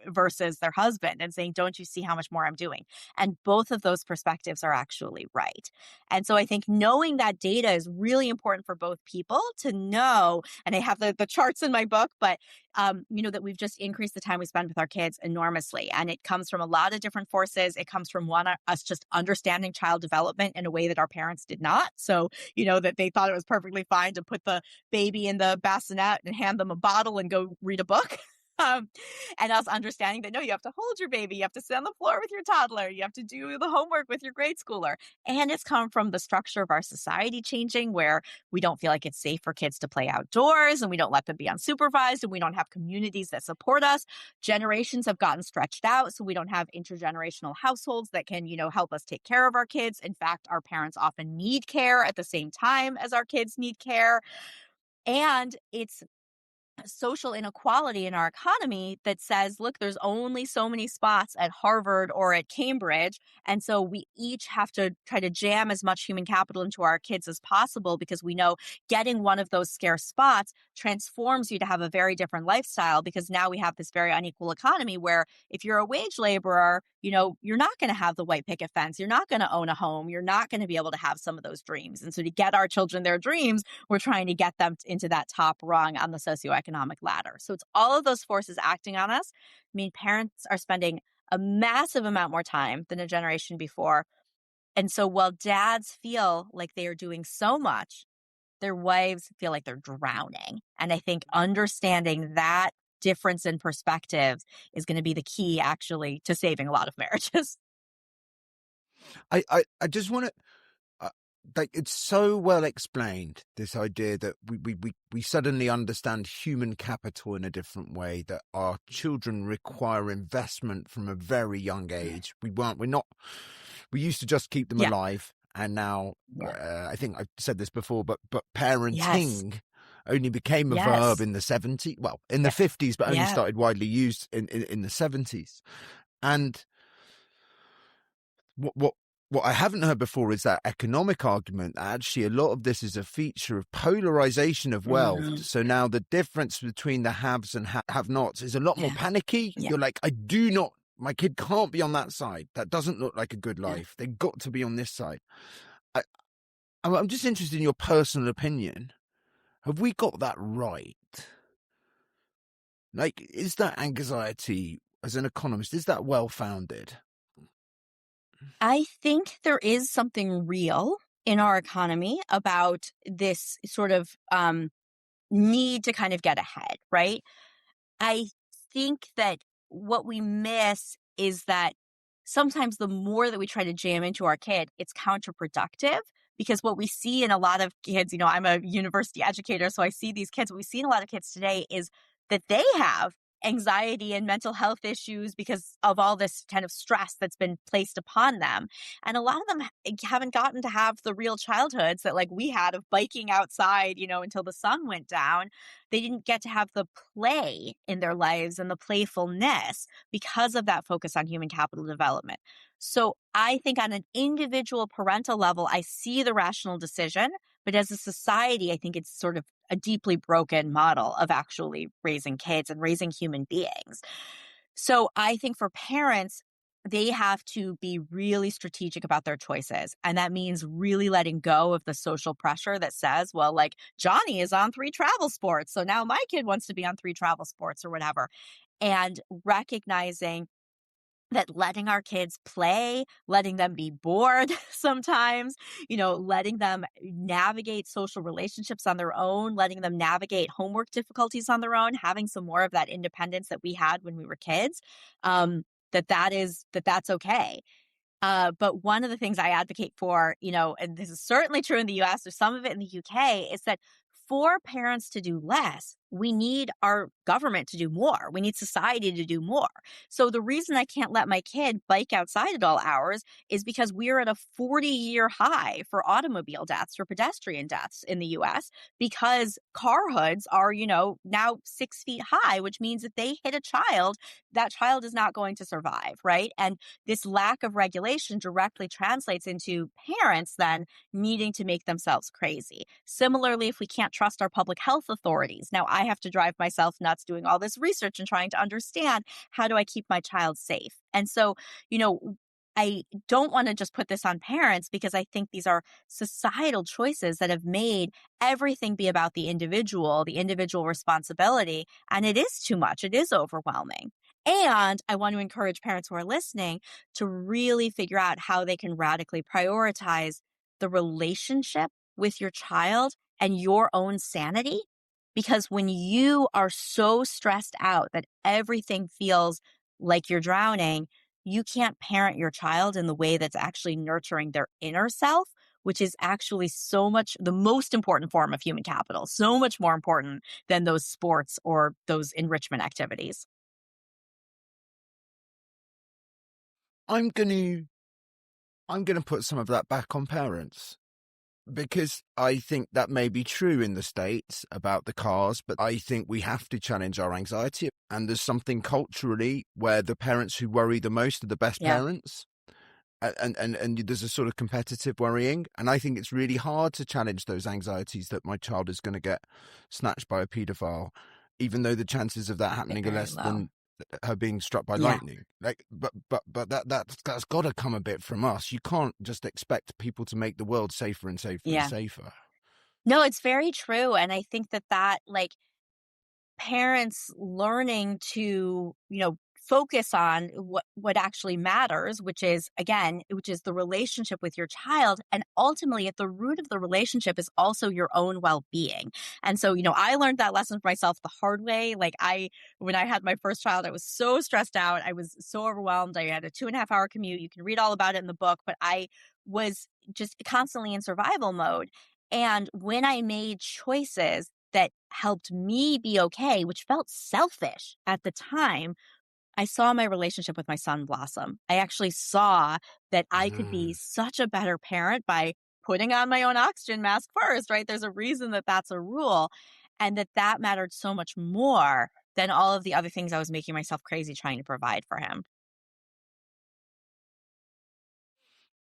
versus their husband and saying, don't you see how much more I'm doing? And both of those perspectives are actually right. And so I think knowing that data is really important for both people to know. And I have the charts in my book, but that we've just increased the time we spend with our kids enormously. And it comes from a lot of different forces. It comes from us just understanding child development in a way that our parents did not. So, that they thought it was perfectly fine to put the baby in the bassinet and hand them a bottle and go read a book. And us understanding that, no, you have to hold your baby, you have to sit on the floor with your toddler, you have to do the homework with your grade schooler. And it's come from the structure of our society changing, where we don't feel like it's safe for kids to play outdoors and we don't let them be unsupervised and we don't have communities that support us. Generations have gotten stretched out, so we don't have intergenerational households that can, help us take care of our kids. In fact, our parents often need care at the same time as our kids need care. And it's social inequality in our economy that says, look, there's only so many spots at Harvard or at Cambridge. And so we each have to try to jam as much human capital into our kids as possible, because we know getting one of those scarce spots transforms you to have a very different lifestyle, because now we have this very unequal economy where if you're a wage laborer, you're not going to have the white picket fence. You're not going to own a home. You're not going to be able to have some of those dreams. And so to get our children their dreams, we're trying to get them into that top rung on the socioeconomic ladder. So it's all of those forces acting on us. I mean, parents are spending a massive amount more time than a generation before. And so while dads feel like they are doing so much, their wives feel like they're drowning. And I think understanding that difference in perspectives is going to be the key, actually, to saving a lot of marriages. I just want to, like, it's so well explained, this idea that we suddenly understand human capital in a different way, that our children require investment from a very young age. We're not we used to just keep them Yeah. alive, and now Yeah. I think I've said this before, but Yes. parenting only became a verb Yes. in the 70s, well, in the Yeah. 50s, but only Yeah. started widely used in the 70s. And what what what I haven't heard before is that economic argument that actually a lot of this is a feature of polarization of wealth. Mhm. So now the difference between the haves and have-nots is a lot more Yeah. panicky. Yeah. You're like, I do not, my kid can't be on that side. That doesn't look like a good Yeah. life. They've got to be on this side. I, I'm just interested in your personal opinion. Have we got that right? Like, is that anxiety, as an economist, is that well-founded? I think there is something real in our economy about this sort of need to kind of get ahead, right? I think that what we miss is that sometimes the more that we try to jam into our kid, it's counterproductive because what we see in a lot of kids, I'm a university educator, so I see these kids. What we see in a lot of kids today is that they have anxiety and mental health issues because of all this kind of stress that's been placed upon them. And a lot of them haven't gotten to have the real childhoods that like we had of biking outside, until the sun went down. They didn't get to have the play in their lives and the playfulness because of that focus on human capital development. So I think on an individual parental level, I see the rational decision, but as a society, I think it's sort of a deeply broken model of actually raising kids and raising human beings. So I think for parents, they have to be really strategic about their choices. And that means really letting go of the social pressure that says, well, like Johnny is on 3 travel sports. So now my kid wants to be on 3 travel sports or whatever. And recognizing that letting our kids play, letting them be bored sometimes, letting them navigate social relationships on their own, letting them navigate homework difficulties on their own, having some more of that independence that we had when we were kids, that's okay. But one of the things I advocate for, and this is certainly true in the US, there's some of it in the UK, is that for parents to do less, we need our government to do more. We need society to do more. So the reason I can't let my kid bike outside at all hours is because we're at a 40-year high for automobile deaths, for pedestrian deaths in the US, because car hoods are, now 6 feet high, which means if they hit a child, that child is not going to survive, right? And this lack of regulation directly translates into parents then needing to make themselves crazy. Similarly, if we can't trust our public health authorities, now I have to drive myself nuts doing all this research and trying to understand how do I keep my child safe. And so, I don't want to just put this on parents because I think these are societal choices that have made everything be about the individual responsibility. And it is too much. It is overwhelming. And I want to encourage parents who are listening to really figure out how they can radically prioritize the relationship with your child and your own sanity. Because when you are so stressed out that everything feels like you're drowning, you can't parent your child in the way that's actually nurturing their inner self, which is actually so much the most important form of human capital, so much more important than those sports or those enrichment activities. I'm going to put some of that back on parents, because I think that may be true in the States about the cars, but I think we have to challenge our anxiety. And there's something culturally where the parents who worry the most are the best Yeah. parents. And there's a sort of competitive worrying. And I think it's really hard to challenge those anxieties that my child is going to get snatched by a paedophile, even though the chances of that happening are Very less low. than her being struck by Yeah. lightning. Like, but that's got to come a bit from us. You can't just expect people to make the world safer and safer and Yeah. safer. No, it's very true. And I think that like parents learning to, focus on what actually matters, which is the relationship with your child. And ultimately at the root of the relationship is also your own well-being. And so, I learned that lesson for myself the hard way. Like when I had my first child, I was so stressed out. I was so overwhelmed. I had a 2.5 hour commute. You can read all about it in the book, but I was just constantly in survival mode. And when I made choices that helped me be okay, which felt selfish at the time, I saw my relationship with my son blossom. I actually saw that I could be Mm. such a better parent by putting on my own oxygen mask first, right? There's a reason that that's a rule, and that that mattered so much more than all of the other things I was making myself crazy trying to provide for him.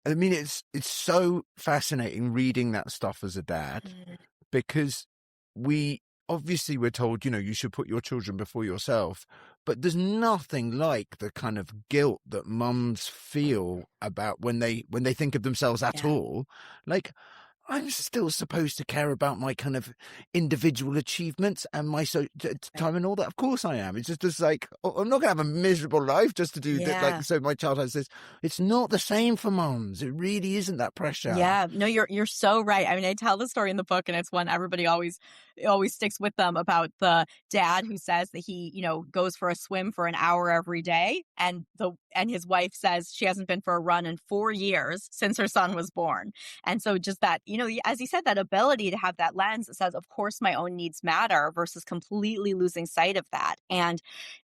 I mean, it's so fascinating reading that stuff as a dad, Mm. because we obviously we're told, you should put your children before yourself, but there's nothing like the kind of guilt that mums feel about when they think of themselves at Yeah. all. Like, I'm still supposed to care about my kind of individual achievements and my Right. time and all that. Of course I am. It's just like, I'm not going to have a miserable life just to do that. Like, Yeah. so my child has this. It's not the same for moms. It really isn't that pressure. Yeah, no, you're so right. I mean, I tell the story in the book, and it's one everybody always sticks with them about the dad who says that he, goes for a swim for an hour every day, and his wife says she hasn't been for a run in 4 years since her son was born. And so just that, as you said, that ability to have that lens that says, of course, my own needs matter versus completely losing sight of that. And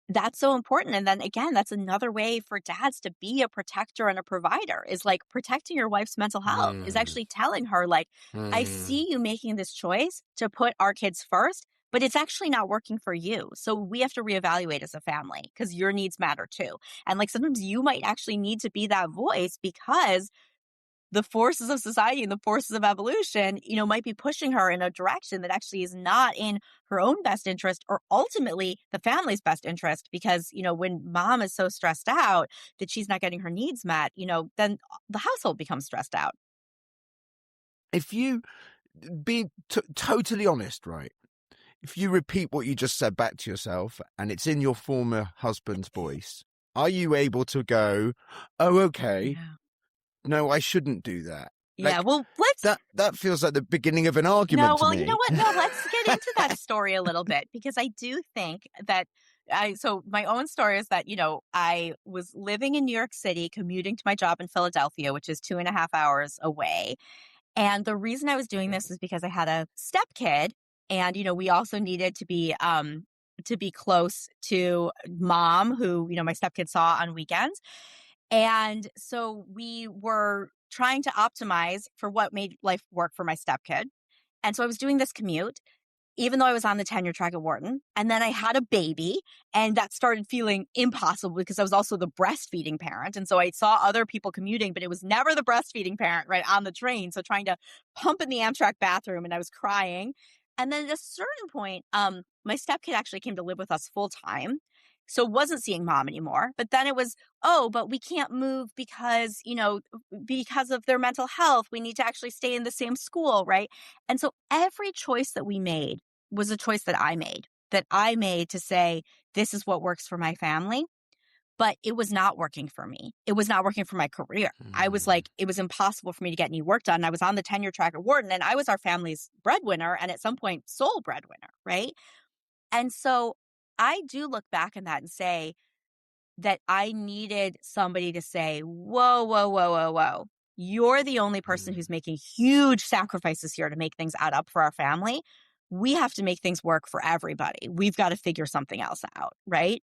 that's so important. And then again, that's another way for dads to be a protector and a provider, is like protecting your wife's mental health, is Mm, actually telling her, like, I mm. see you making this choice to put our kids first, but it's actually not working for you. So we have to reevaluate as a family because your needs matter too. And like sometimes you might actually need to be that voice because the forces of society and the forces of evolution, might be pushing her in a direction that actually is not in her own best interest or ultimately the family's best interest. Because, when mom is so stressed out that she's not getting her needs met, then the household becomes stressed out. If you be totally honest, right? If you repeat what you just said back to yourself and it's in your former husband's voice, are you able to go, oh, okay, Yeah. no, I shouldn't do that? Yeah. Like, Well, let's that feels like the beginning of an No, argument to well, you know me. what? No, let's get into that story a little bit because I do think that so my own story is that, I was living in New York City, commuting to my job in Philadelphia, which is 2.5 hours away. And the reason I was doing this is because I had a step kid, and, we also needed to be close to mom, who, my stepkid saw on weekends. And so we were trying to optimize for what made life work for my stepkid. And so I was doing this commute, even though I was on the tenure track at Wharton. And then I had a baby, and that started feeling impossible because I was also the breastfeeding parent. And so I saw other people commuting, but it was never the breastfeeding parent, right, on the train. So trying to pump in the Amtrak bathroom, and I was crying. And then at a certain point, my stepkid actually came to live with us full time. So wasn't seeing mom anymore. But then it was, oh, but we can't move because, because of their mental health. We need to actually stay in the same school, right? And so every choice that we made was a choice that I made to say, this is what works for my family. But it was not working for me. It was not working for my career. I was Mm. like, it was impossible for me to get any work done. I was on the tenure track at Wharton, and I was our family's breadwinner and at some point sole breadwinner, right? And so I do look back on that and say, that I needed somebody to say, whoa, whoa, whoa, whoa, whoa. You're the only person Mm. who's making huge sacrifices here to make things add up for our family. We have to make things work for everybody. We've got to figure something else out. Right.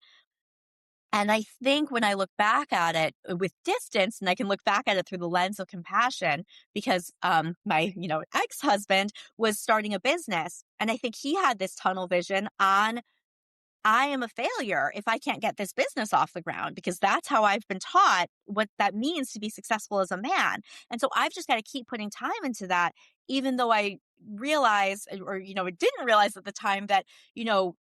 And I think when I look back at it with distance, and I can look back at it through the lens of compassion, because my ex-husband was starting a business, and I think he had this tunnel vision on, I am a failure if I can't get this business off the ground, because that's how I've been taught what that means to be successful as a man. And so I've just got to keep putting time into that, even though I realize, or, didn't realize at the time that,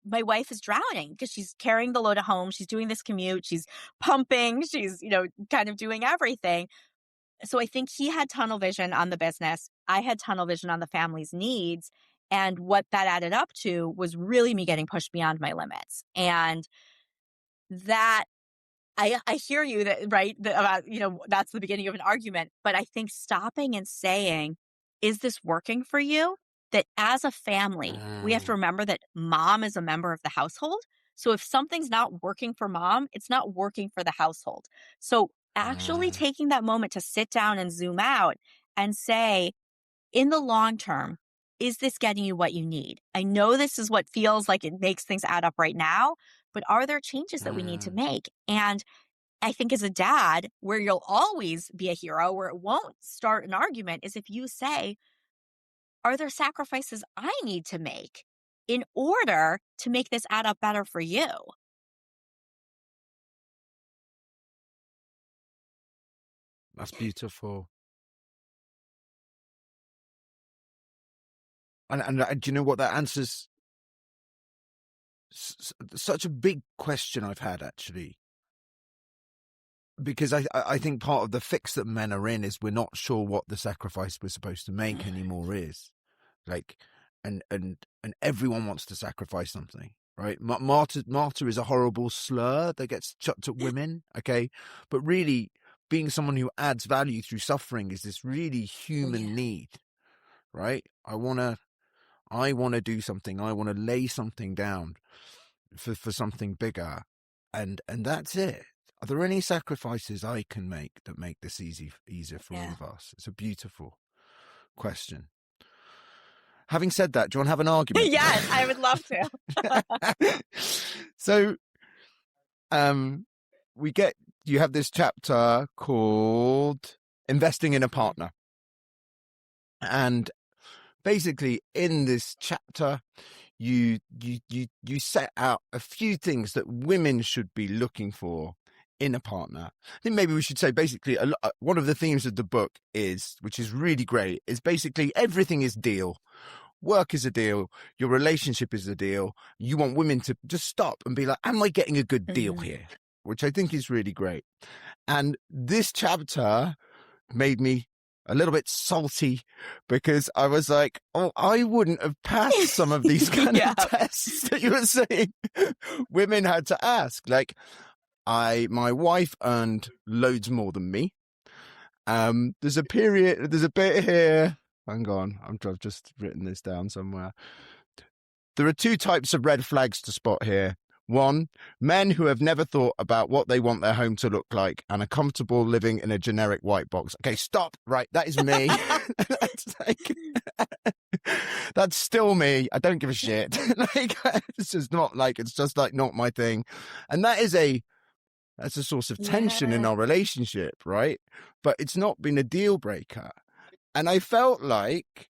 my wife is drowning because she's carrying the load at home. She's doing this commute. She's pumping. She's, kind of doing everything. So I think he had tunnel vision on the business. I had tunnel vision on the family's needs. And what that added up to was really me getting pushed beyond my limits. And that I hear you that, right, about, that's the beginning of an argument. But I think stopping and saying, is this working for you? That as a family, we have to Mm. remember that mom is a member of the household. So if something's not working for mom, it's not working for the household. So actually Mm. taking that moment to sit down and zoom out and say, in the long term, is this getting you what you need? I know this is what feels like it makes things add up right now, but are there changes that we need to make? And I think as a dad, where you'll always be a hero, where it won't start an argument, is if you say, are there sacrifices I need to make in order to make this add up better for you? That's beautiful. And do you know what that answers? Such a big question I've had, actually, because I think part of the fix that men are in is we're not sure what the sacrifice we're supposed to make anymore is. Like, and everyone wants to sacrifice something, right? Martyr is a horrible slur that gets chucked at women, okay? But really, being someone who adds value through suffering is this really human need, right? I want to do something. I want to lay something down for something bigger, and that's it. Are there any sacrifices I can make that make this easier for all of us? It's a beautiful question. Having said that, do you want to have an argument? Yes, I would love to. So, you have this chapter called Investing in a Partner. And basically in this chapter, you set out a few things that women should be looking for in a partner. I think maybe we should say basically one of the themes of the book is, which is really great, is basically everything is deal. Work is a deal. Your relationship is a deal. You want women to just stop and be like, am I getting a good deal here? Which I think is really great. And this chapter made me a little bit salty because I was like, oh, I wouldn't have passed some of these kind of tests that you were saying women had to ask. Like, my wife earned loads more than me. There's a bit here. Hang on, I've just written this down somewhere. There are two types of red flags to spot here. One, men who have never thought about what they want their home to look like and are comfortable living in a generic white box. Okay, stop. Right, that is me. That's still me. I don't give a shit. It's just not not my thing. And that's a source of tension in our relationship, right? But it's not been a deal breaker. And I felt like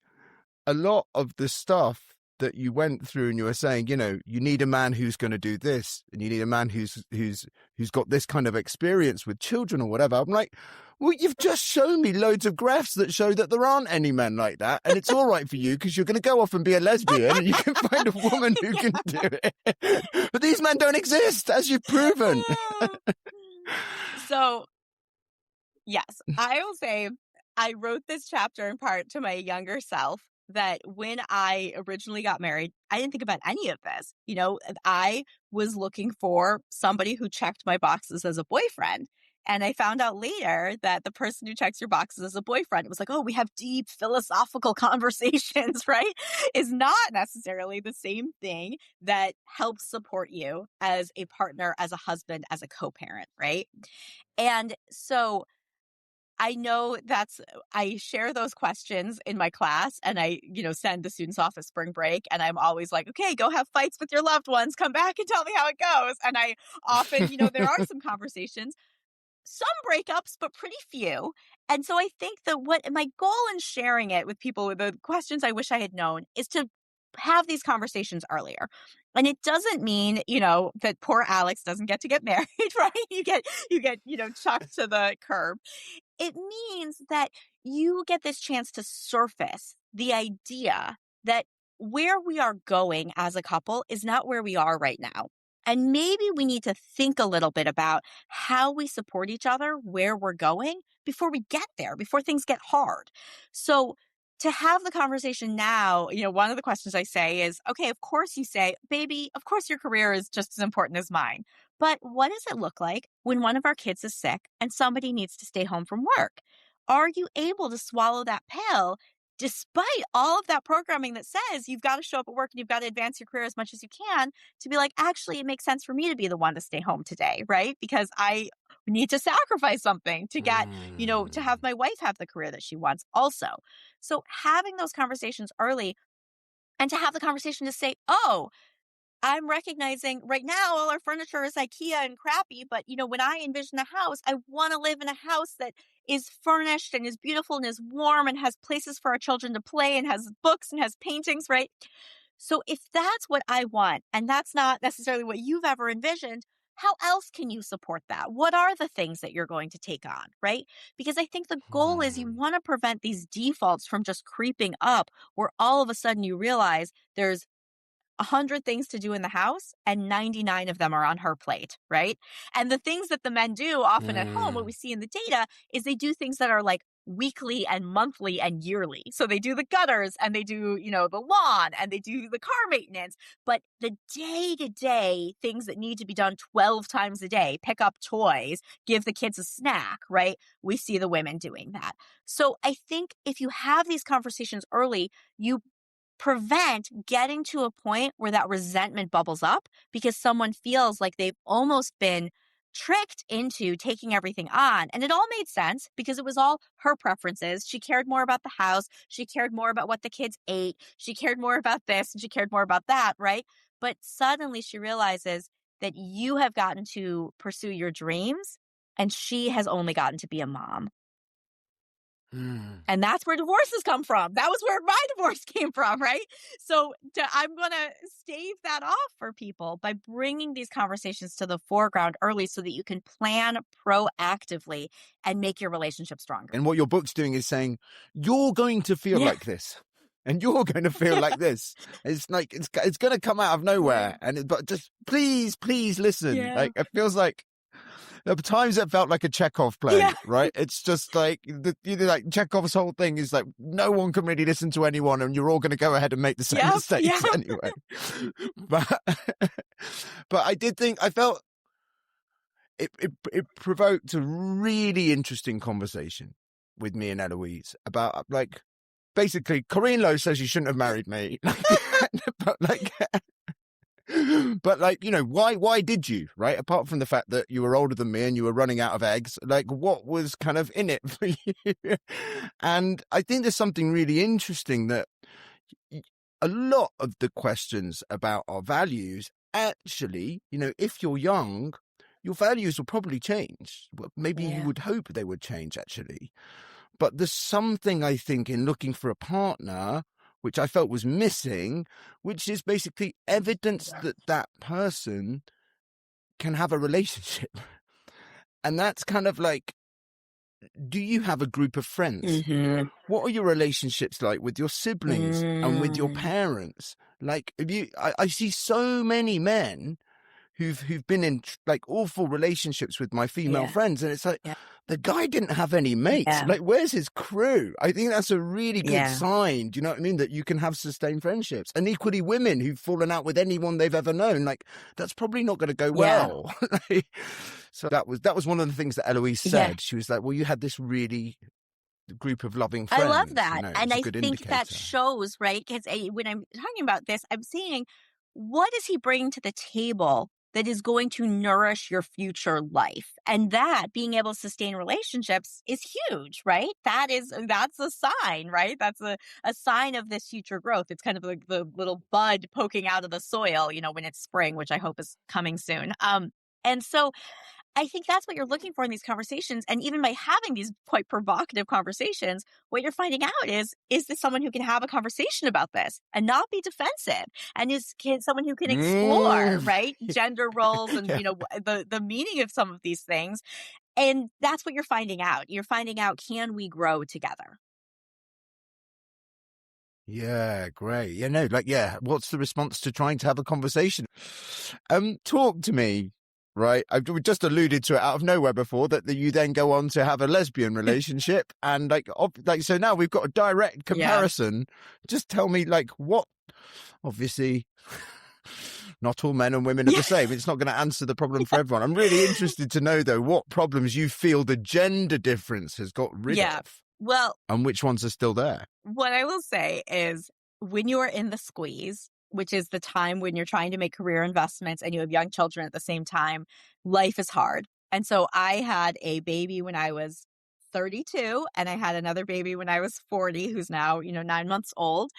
a lot of the stuff that you went through, and you were saying, you need a man who's going to do this, and you need a man who's got this kind of experience with children or whatever. I'm like, well, you've just shown me loads of graphs that show that there aren't any men like that, and it's all right for you because you're going to go off and be a lesbian, and you can find a woman who can do it. But these men don't exist, as you've proven. So, yes, I will say I wrote this chapter in part to my younger self, that when I originally got married, I didn't think about any of this. I was looking for somebody who checked my boxes as a boyfriend. And I found out later that the person who checks your boxes as a boyfriend, it was like, oh, we have deep philosophical conversations, right? Is not necessarily the same thing that helps support you as a partner, as a husband, as a co-parent, right? And so I know I share those questions in my class, and I, send the students off at spring break, and I'm always like, okay, go have fights with your loved ones. Come back and tell me how it goes. And I often, there are some conversations, some breakups, but pretty few. And so I think that what my goal in sharing it with people, with the questions I wish I had known, is to have these conversations earlier. And it doesn't mean, that poor Alex doesn't get to get married, right? You get, chucked to the curb. It means that you get this chance to surface the idea that where we are going as a couple is not where we are right now. And maybe we need to think a little bit about how we support each other, where we're going before we get there, before things get hard. So to have the conversation now, one of the questions I say is, okay, of course you say, baby, of course your career is just as important as mine. But what does it look like when one of our kids is sick and somebody needs to stay home from work? Are you able to swallow that pill despite all of that programming that says you've got to show up at work and you've got to advance your career as much as you can, to be like, actually, it makes sense for me to be the one to stay home today, right? Because I need to sacrifice something to get, to have my wife have the career that she wants also. So having those conversations early, and to have the conversation to say, oh, I'm recognizing right now all our furniture is IKEA and crappy, but when I envision a house, I want to live in a house that is furnished and is beautiful and is warm and has places for our children to play and has books and has paintings, right? So if that's what I want, and that's not necessarily what you've ever envisioned, how else can you support that? What are the things that you're going to take on, right? Because I think the goal is you Hmm. want to prevent these defaults from just creeping up where all of a sudden you realize there's 100 things to do in the house and 99 of them are on her plate, right? And the things that the men do often at home, what we Hmm. see in the data is they do things that are like weekly and monthly and yearly. So they do the gutters and they do, the lawn and they do the car maintenance, but the day-to-day things that need to be done 12 times a day, pick up toys, give the kids a snack, right? We see the women doing that. So I think if you have these conversations early, you prevent getting to a point where that resentment bubbles up because someone feels like they've almost been tricked into taking everything on. And it all made sense because it was all her preferences. She cared more about the house. She cared more about what the kids ate. She cared more about this and she cared more about that, right? But suddenly she realizes that you have gotten to pursue your dreams and she has only gotten to be a mom. Hmm. And that's where divorces come from. That was where my divorce came from, right? So I'm going to stave that off for people by bringing these conversations to the foreground early so that you can plan proactively and make your relationship stronger. And what your book's doing is saying, you're going to feel Yeah. like this. And you're going to feel Yeah. like this. It's like it's going to come out of nowhere. But just please listen. Yeah. Like it feels like there were times it felt like a Chekhov Yeah. play, right? It's just like like Chekhov's whole thing is like no one can really listen to anyone, and you're all going to go ahead and make the same Yep. mistakes Yep. anyway. But but I did think I felt it provoked a really interesting conversation with me and Eloise about like basically Corinne Low says you shouldn't have married me, but like. But like, why did you, right? Apart from the fact that you were older than me and you were running out of eggs, like what was kind of in it for you? And I think there's something really interesting that a lot of the questions about our values, actually, if you're young, your values will probably change. Well, maybe you Yeah. would hope they would change, actually. But there's something, I think, in looking for a partner, which I felt was missing, which is basically evidence that that person can have a relationship. And that's kind of like, do you have a group of friends? Mm-hmm. What are your relationships like with your siblings and with your Mm. parents? Like, I see so many men who've been in like awful relationships with my female Yeah. friends, and it's like Yeah. the guy didn't have any mates. Yeah. Like, where's his crew? I think that's a really good Yeah. sign. Do you know what I mean? That you can have sustained friendships. And equally, women who've fallen out with anyone they've ever known, like that's probably not going to go Yeah. well. So that was one of the things that Eloise Yeah. said. She was like, "Well, you had this really group of loving I friends. love that. And It's a I good think that indicator." shows, right? Because when I'm talking about this, I'm seeing what is he bringing to the table that is going to nourish your future life. And that being able to sustain relationships is huge, right? That's a sign, right? That's a sign of this future growth. It's kind of like the little bud poking out of the soil, when it's spring, which I hope is coming soon. And so I think that's what you're looking for in these conversations. And even by having these quite provocative conversations, what you're finding out is this someone who can have a conversation about this and not be defensive? And someone who can explore, Mm. right? Gender roles and, Yeah. the meaning of some of these things. And that's what you're finding out. You're finding out, can we grow together? Yeah, great. Yeah, no, like, yeah, what's the response to trying to have a conversation? Talk to me, right? We just alluded to it out of nowhere before that you then go on to have a lesbian relationship and so now we've got a direct comparison. Just tell me like what, obviously not all men and women are the same. It's not going to answer the problem for everyone. I'm really interested to know though, what problems you feel the gender difference has got rid of. Well, and which ones are still there. What I will say is when you are in the squeeze, which is the time when you're trying to make career investments and you have young children at the same time, life is hard. And so I had a baby when I was 32 and I had another baby when I was 40, who's now, 9 months old.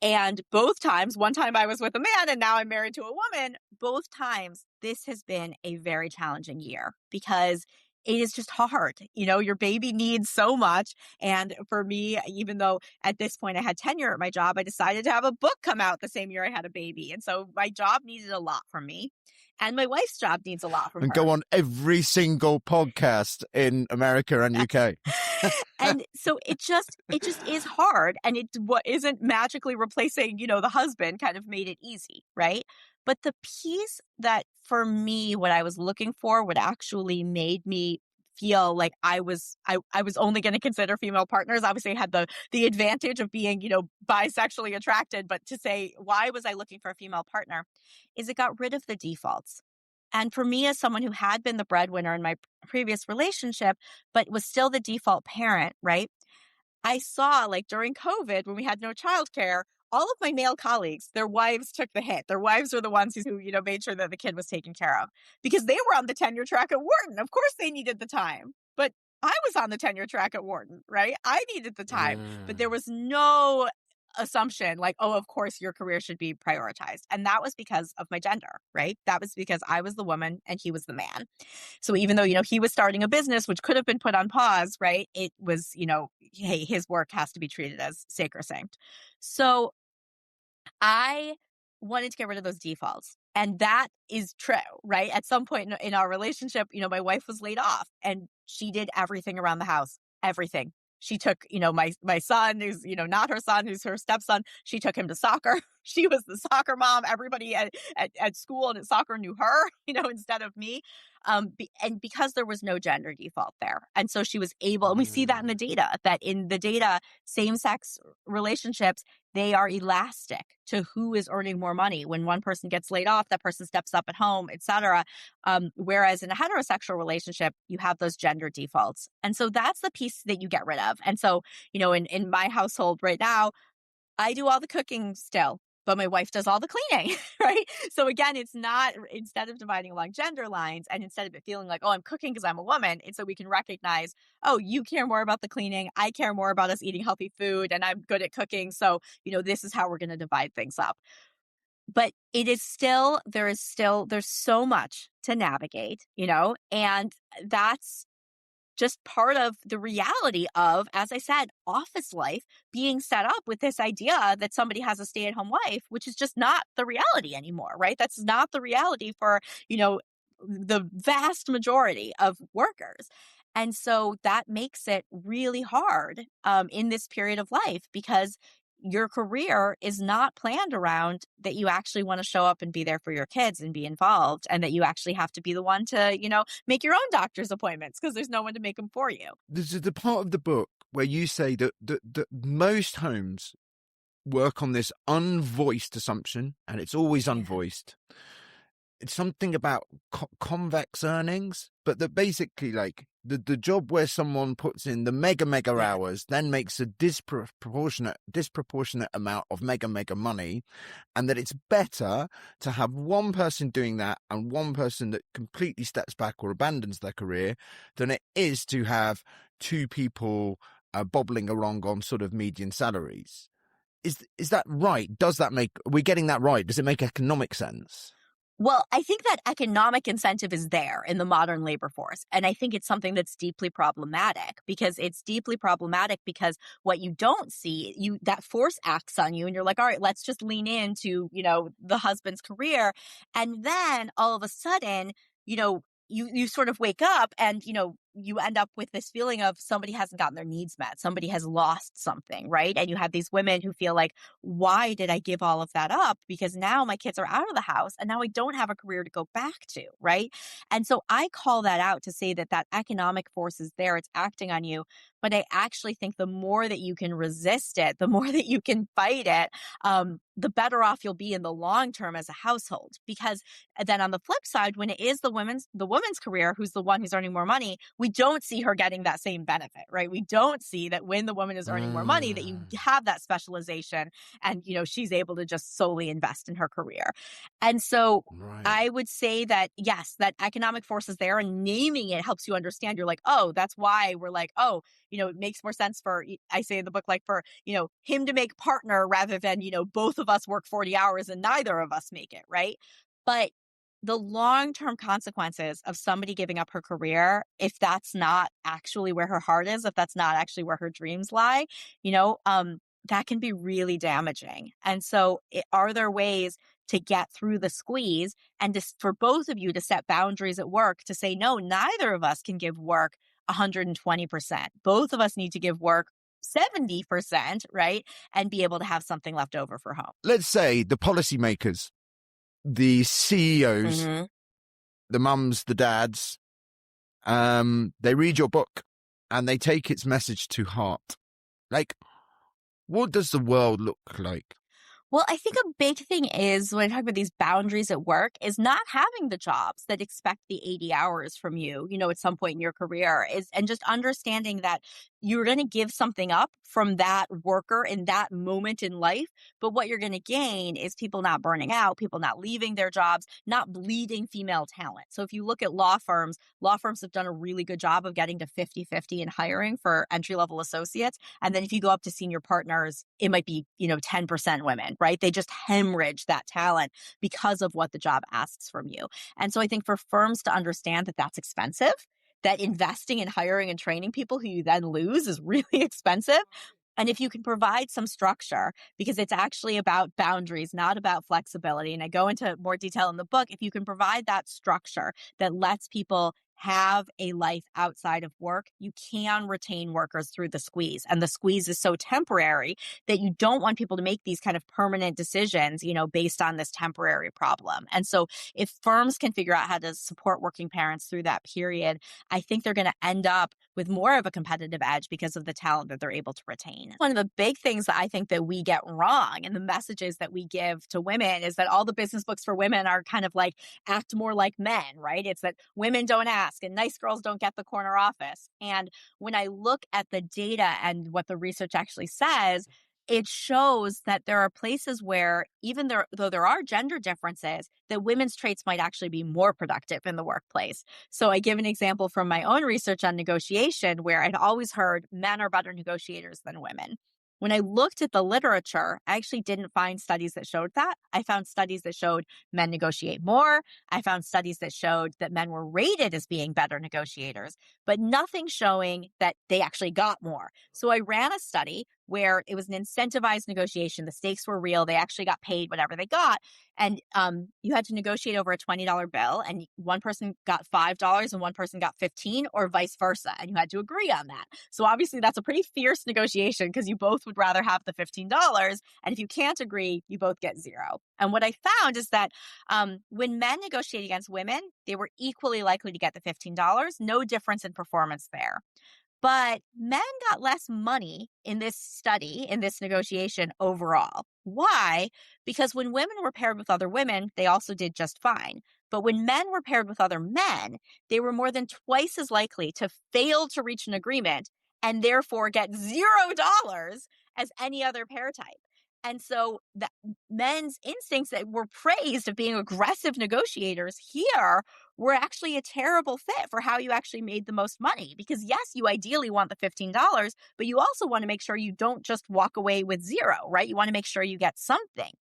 And both times, one time I was with a man and now I'm married to a woman, both times this has been a very challenging year because it is just hard. Your baby needs so much. And for me, even though at this point I had tenure at my job, I decided to have a book come out the same year I had a baby. And so my job needed a lot from me. And my wife's job needs a lot from And her. go on every single podcast in America and UK. And so it just is hard. And what isn't magically replacing, the husband kind of made it easy, right? But the piece that for me, what I was looking for, what actually made me feel like I was only going to consider female partners. Obviously, I had the advantage of being, bisexually attracted, but to say why was I looking for a female partner, is it got rid of the defaults. And for me, as someone who had been the breadwinner in my previous relationship, but was still the default parent, right? I saw like during COVID when we had no childcare, all of my male colleagues, their wives took the hit. Their wives were the ones who, made sure that the kid was taken care of because they were on the tenure track at Wharton. Of course they needed the time, but I was on the tenure track at Wharton, right? I needed the time, but there was no assumption like, oh, of course your career should be prioritized. And that was because of my gender, right? That was because I was the woman and he was the man. So even though, he was starting a business, which could have been put on pause, right? It was, hey, his work has to be treated as sacrosanct. So I wanted to get rid of those defaults. And that is true, right? At some point in our relationship, my wife was laid off and she did everything around the house, everything. She took, my son, who's, not her son, who's her stepson. She took him to soccer. She was the soccer mom. Everybody at school and at soccer knew her, instead of me. And because there was no gender default there. And so she was able, and we see that in the data, that in the data, same-sex relationships, they are elastic to who is earning more money. When one person gets laid off, that person steps up at home, et cetera. Whereas in a heterosexual relationship, you have those gender defaults. And so that's the piece that you get rid of. And so, in my household right now, I do all the cooking still, but my wife does all the cleaning, right? So again, it's not, instead of dividing along gender lines and instead of it feeling like, oh, I'm cooking because I'm a woman, it's so we can recognize, oh, you care more about the cleaning. I care more about us eating healthy food and I'm good at cooking. So, this is how we're going to divide things up. But there's so much to navigate, and that's just part of the reality of, as I said, office life being set up with this idea that somebody has a stay-at-home wife, which is just not the reality anymore, right? That's not the reality for, the vast majority of workers. And so that makes it really hard in this period of life because your career is not planned around that you actually want to show up and be there for your kids and be involved and that you actually have to be the one to, make your own doctor's appointments because there's no one to make them for you. There's the part of the book where you say that most homes work on this unvoiced assumption, and it's always unvoiced. It's something about convex earnings, but that basically like the job where someone puts in the mega hours then makes a disproportionate amount of mega money, and that it's better to have one person doing that and one person that completely steps back or abandons their career than it is to have two people bobbling along on sort of median salaries. Is that right? Are we getting that right? Does it make economic sense? Well, I think that economic incentive is there in the modern labor force. And I think it's something that's deeply problematic because what you don't see, that force acts on you and you're like, all right, let's just lean into, the husband's career. And then all of a sudden, you sort of wake up and, you end up with this feeling of somebody hasn't gotten their needs met. Somebody has lost something, right? And you have these women who feel like, why did I give all of that up? Because now my kids are out of the house and now I don't have a career to go back to, right? And so I call that out to say that economic force is there. It's acting on you. But I actually think the more that you can resist it, the more that you can fight it, the better off you'll be in the long term as a household. Because then on the flip side, when it is the woman's career, who's the one who's earning more money, we don't see her getting that same benefit, right? We don't see that when the woman is earning more money, that you have that specialization and, she's able to just solely invest in her career. And so I would say that, yes, that economic force is there, and naming it helps you understand. You're like, oh, that's why we're like, oh, it makes more sense for, I say in the book, like for, him to make partner rather than, both of us work 40 hours and neither of us make it, right? But the long-term consequences of somebody giving up her career, if that's not actually where her heart is, if that's not actually where her dreams lie, that can be really damaging. And so are there ways to get through the squeeze and for both of you to set boundaries at work to say, no, neither of us can give work 120%. Both of us need to give work 70%, right? And be able to have something left over for home. Let's say the policymakers, the CEOs, the mums, the dads, they read your book and they take its message to heart. Like, what does the world look like? Well, I think a big thing is when I talk about these boundaries at work is not having the jobs that expect the 80 hours from you, at some point in your career and just understanding that you're going to give something up from that worker in that moment in life. But what you're going to gain is people not burning out, people not leaving their jobs, not bleeding female talent. So if you look at law firms have done a really good job of getting to 50-50 in hiring for entry-level associates. And then if you go up to senior partners, it might be, 10% women, right? They just hemorrhage that talent because of what the job asks from you. And so I think for firms to understand that that's expensive, that investing in hiring and training people who you then lose is really expensive. And if you can provide some structure, because it's actually about boundaries, not about flexibility. And I go into more detail in the book. If you can provide that structure that lets people have a life outside of work, you can retain workers through the squeeze. And the squeeze is so temporary that you don't want people to make these kind of permanent decisions, based on this temporary problem. And so if firms can figure out how to support working parents through that period, I think they're going to end up with more of a competitive edge because of the talent that they're able to retain. One of the big things that I think that we get wrong in the messages that we give to women is that all the business books for women are kind of like act more like men, right? It's that women don't ask and nice girls don't get the corner office. And when I look at the data and what the research actually says, it shows that there are places where even though there are gender differences, that women's traits might actually be more productive in the workplace. So I give an example from my own research on negotiation where I'd always heard men are better negotiators than women. When I looked at the literature, I actually didn't find studies that showed that. I found studies that showed men negotiate more. I found studies that showed that men were rated as being better negotiators, but nothing showing that they actually got more. So I ran a study where it was an incentivized negotiation. The stakes were real. They actually got paid whatever they got. And you had to negotiate over a $20 bill, and one person got $5 and one person got $15, or vice versa. And you had to agree on that. So obviously that's a pretty fierce negotiation because you both would rather have the $15. And if you can't agree, you both get zero. And what I found is that when men negotiate against women, they were equally likely to get the $15, no difference in performance there. But men got less money in this study, in this negotiation overall. Why? Because when women were paired with other women, they also did just fine. But when men were paired with other men, they were more than twice as likely to fail to reach an agreement and therefore get $0 as any other pair type. And so the men's instincts that were praised of being aggressive negotiators here were actually a terrible fit for how you actually made the most money. Because yes, you ideally want the $15, but you also want to make sure you don't just walk away with zero, right? You want to make sure you get something.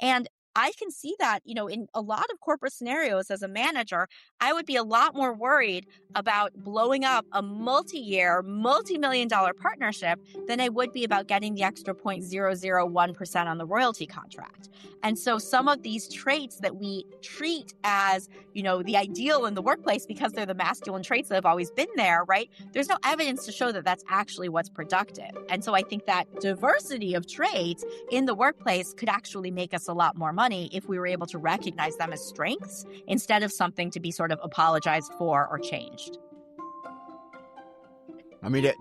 And I can see that, in a lot of corporate scenarios as a manager, I would be a lot more worried about blowing up a multi-year, multi-million-dollar partnership than I would be about getting the extra 0.001% on the royalty contract. And so some of these traits that we treat as, the ideal in the workplace because they're the masculine traits that have always been there, right? There's no evidence to show that that's actually what's productive. And so I think that diversity of traits in the workplace could actually make us a lot more money if we were able to recognize them as strengths instead of something to be sort of apologized for or changed. I mean,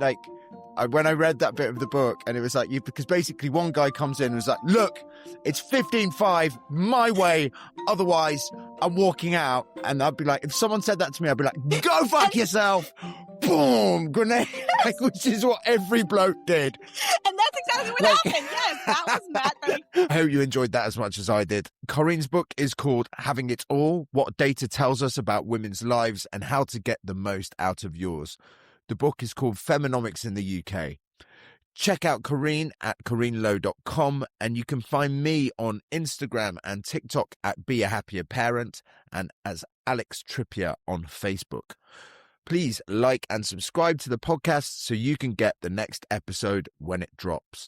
when I read that bit of the book, and it was like, because basically one guy comes in and was like, look, it's 15-5 my way, otherwise I'm walking out. And I'd be like, if someone said that to me, I'd be like, go fuck yourself, boom, grenade, like, which is what every bloke did. And that's exactly what happened. Yes, that was Matt. I hope you enjoyed that as much as I did. Corinne's book is called Having It All, What Data Tells Us About Women's Lives and How to Get the Most Out of Yours. The book is called Feminomics in the UK. Check out Corinne at CorinneLow.com, and you can find me on Instagram and TikTok at Be a Happier Parent and as Alex Trippier on Facebook. Please like and subscribe to the podcast so you can get the next episode when it drops.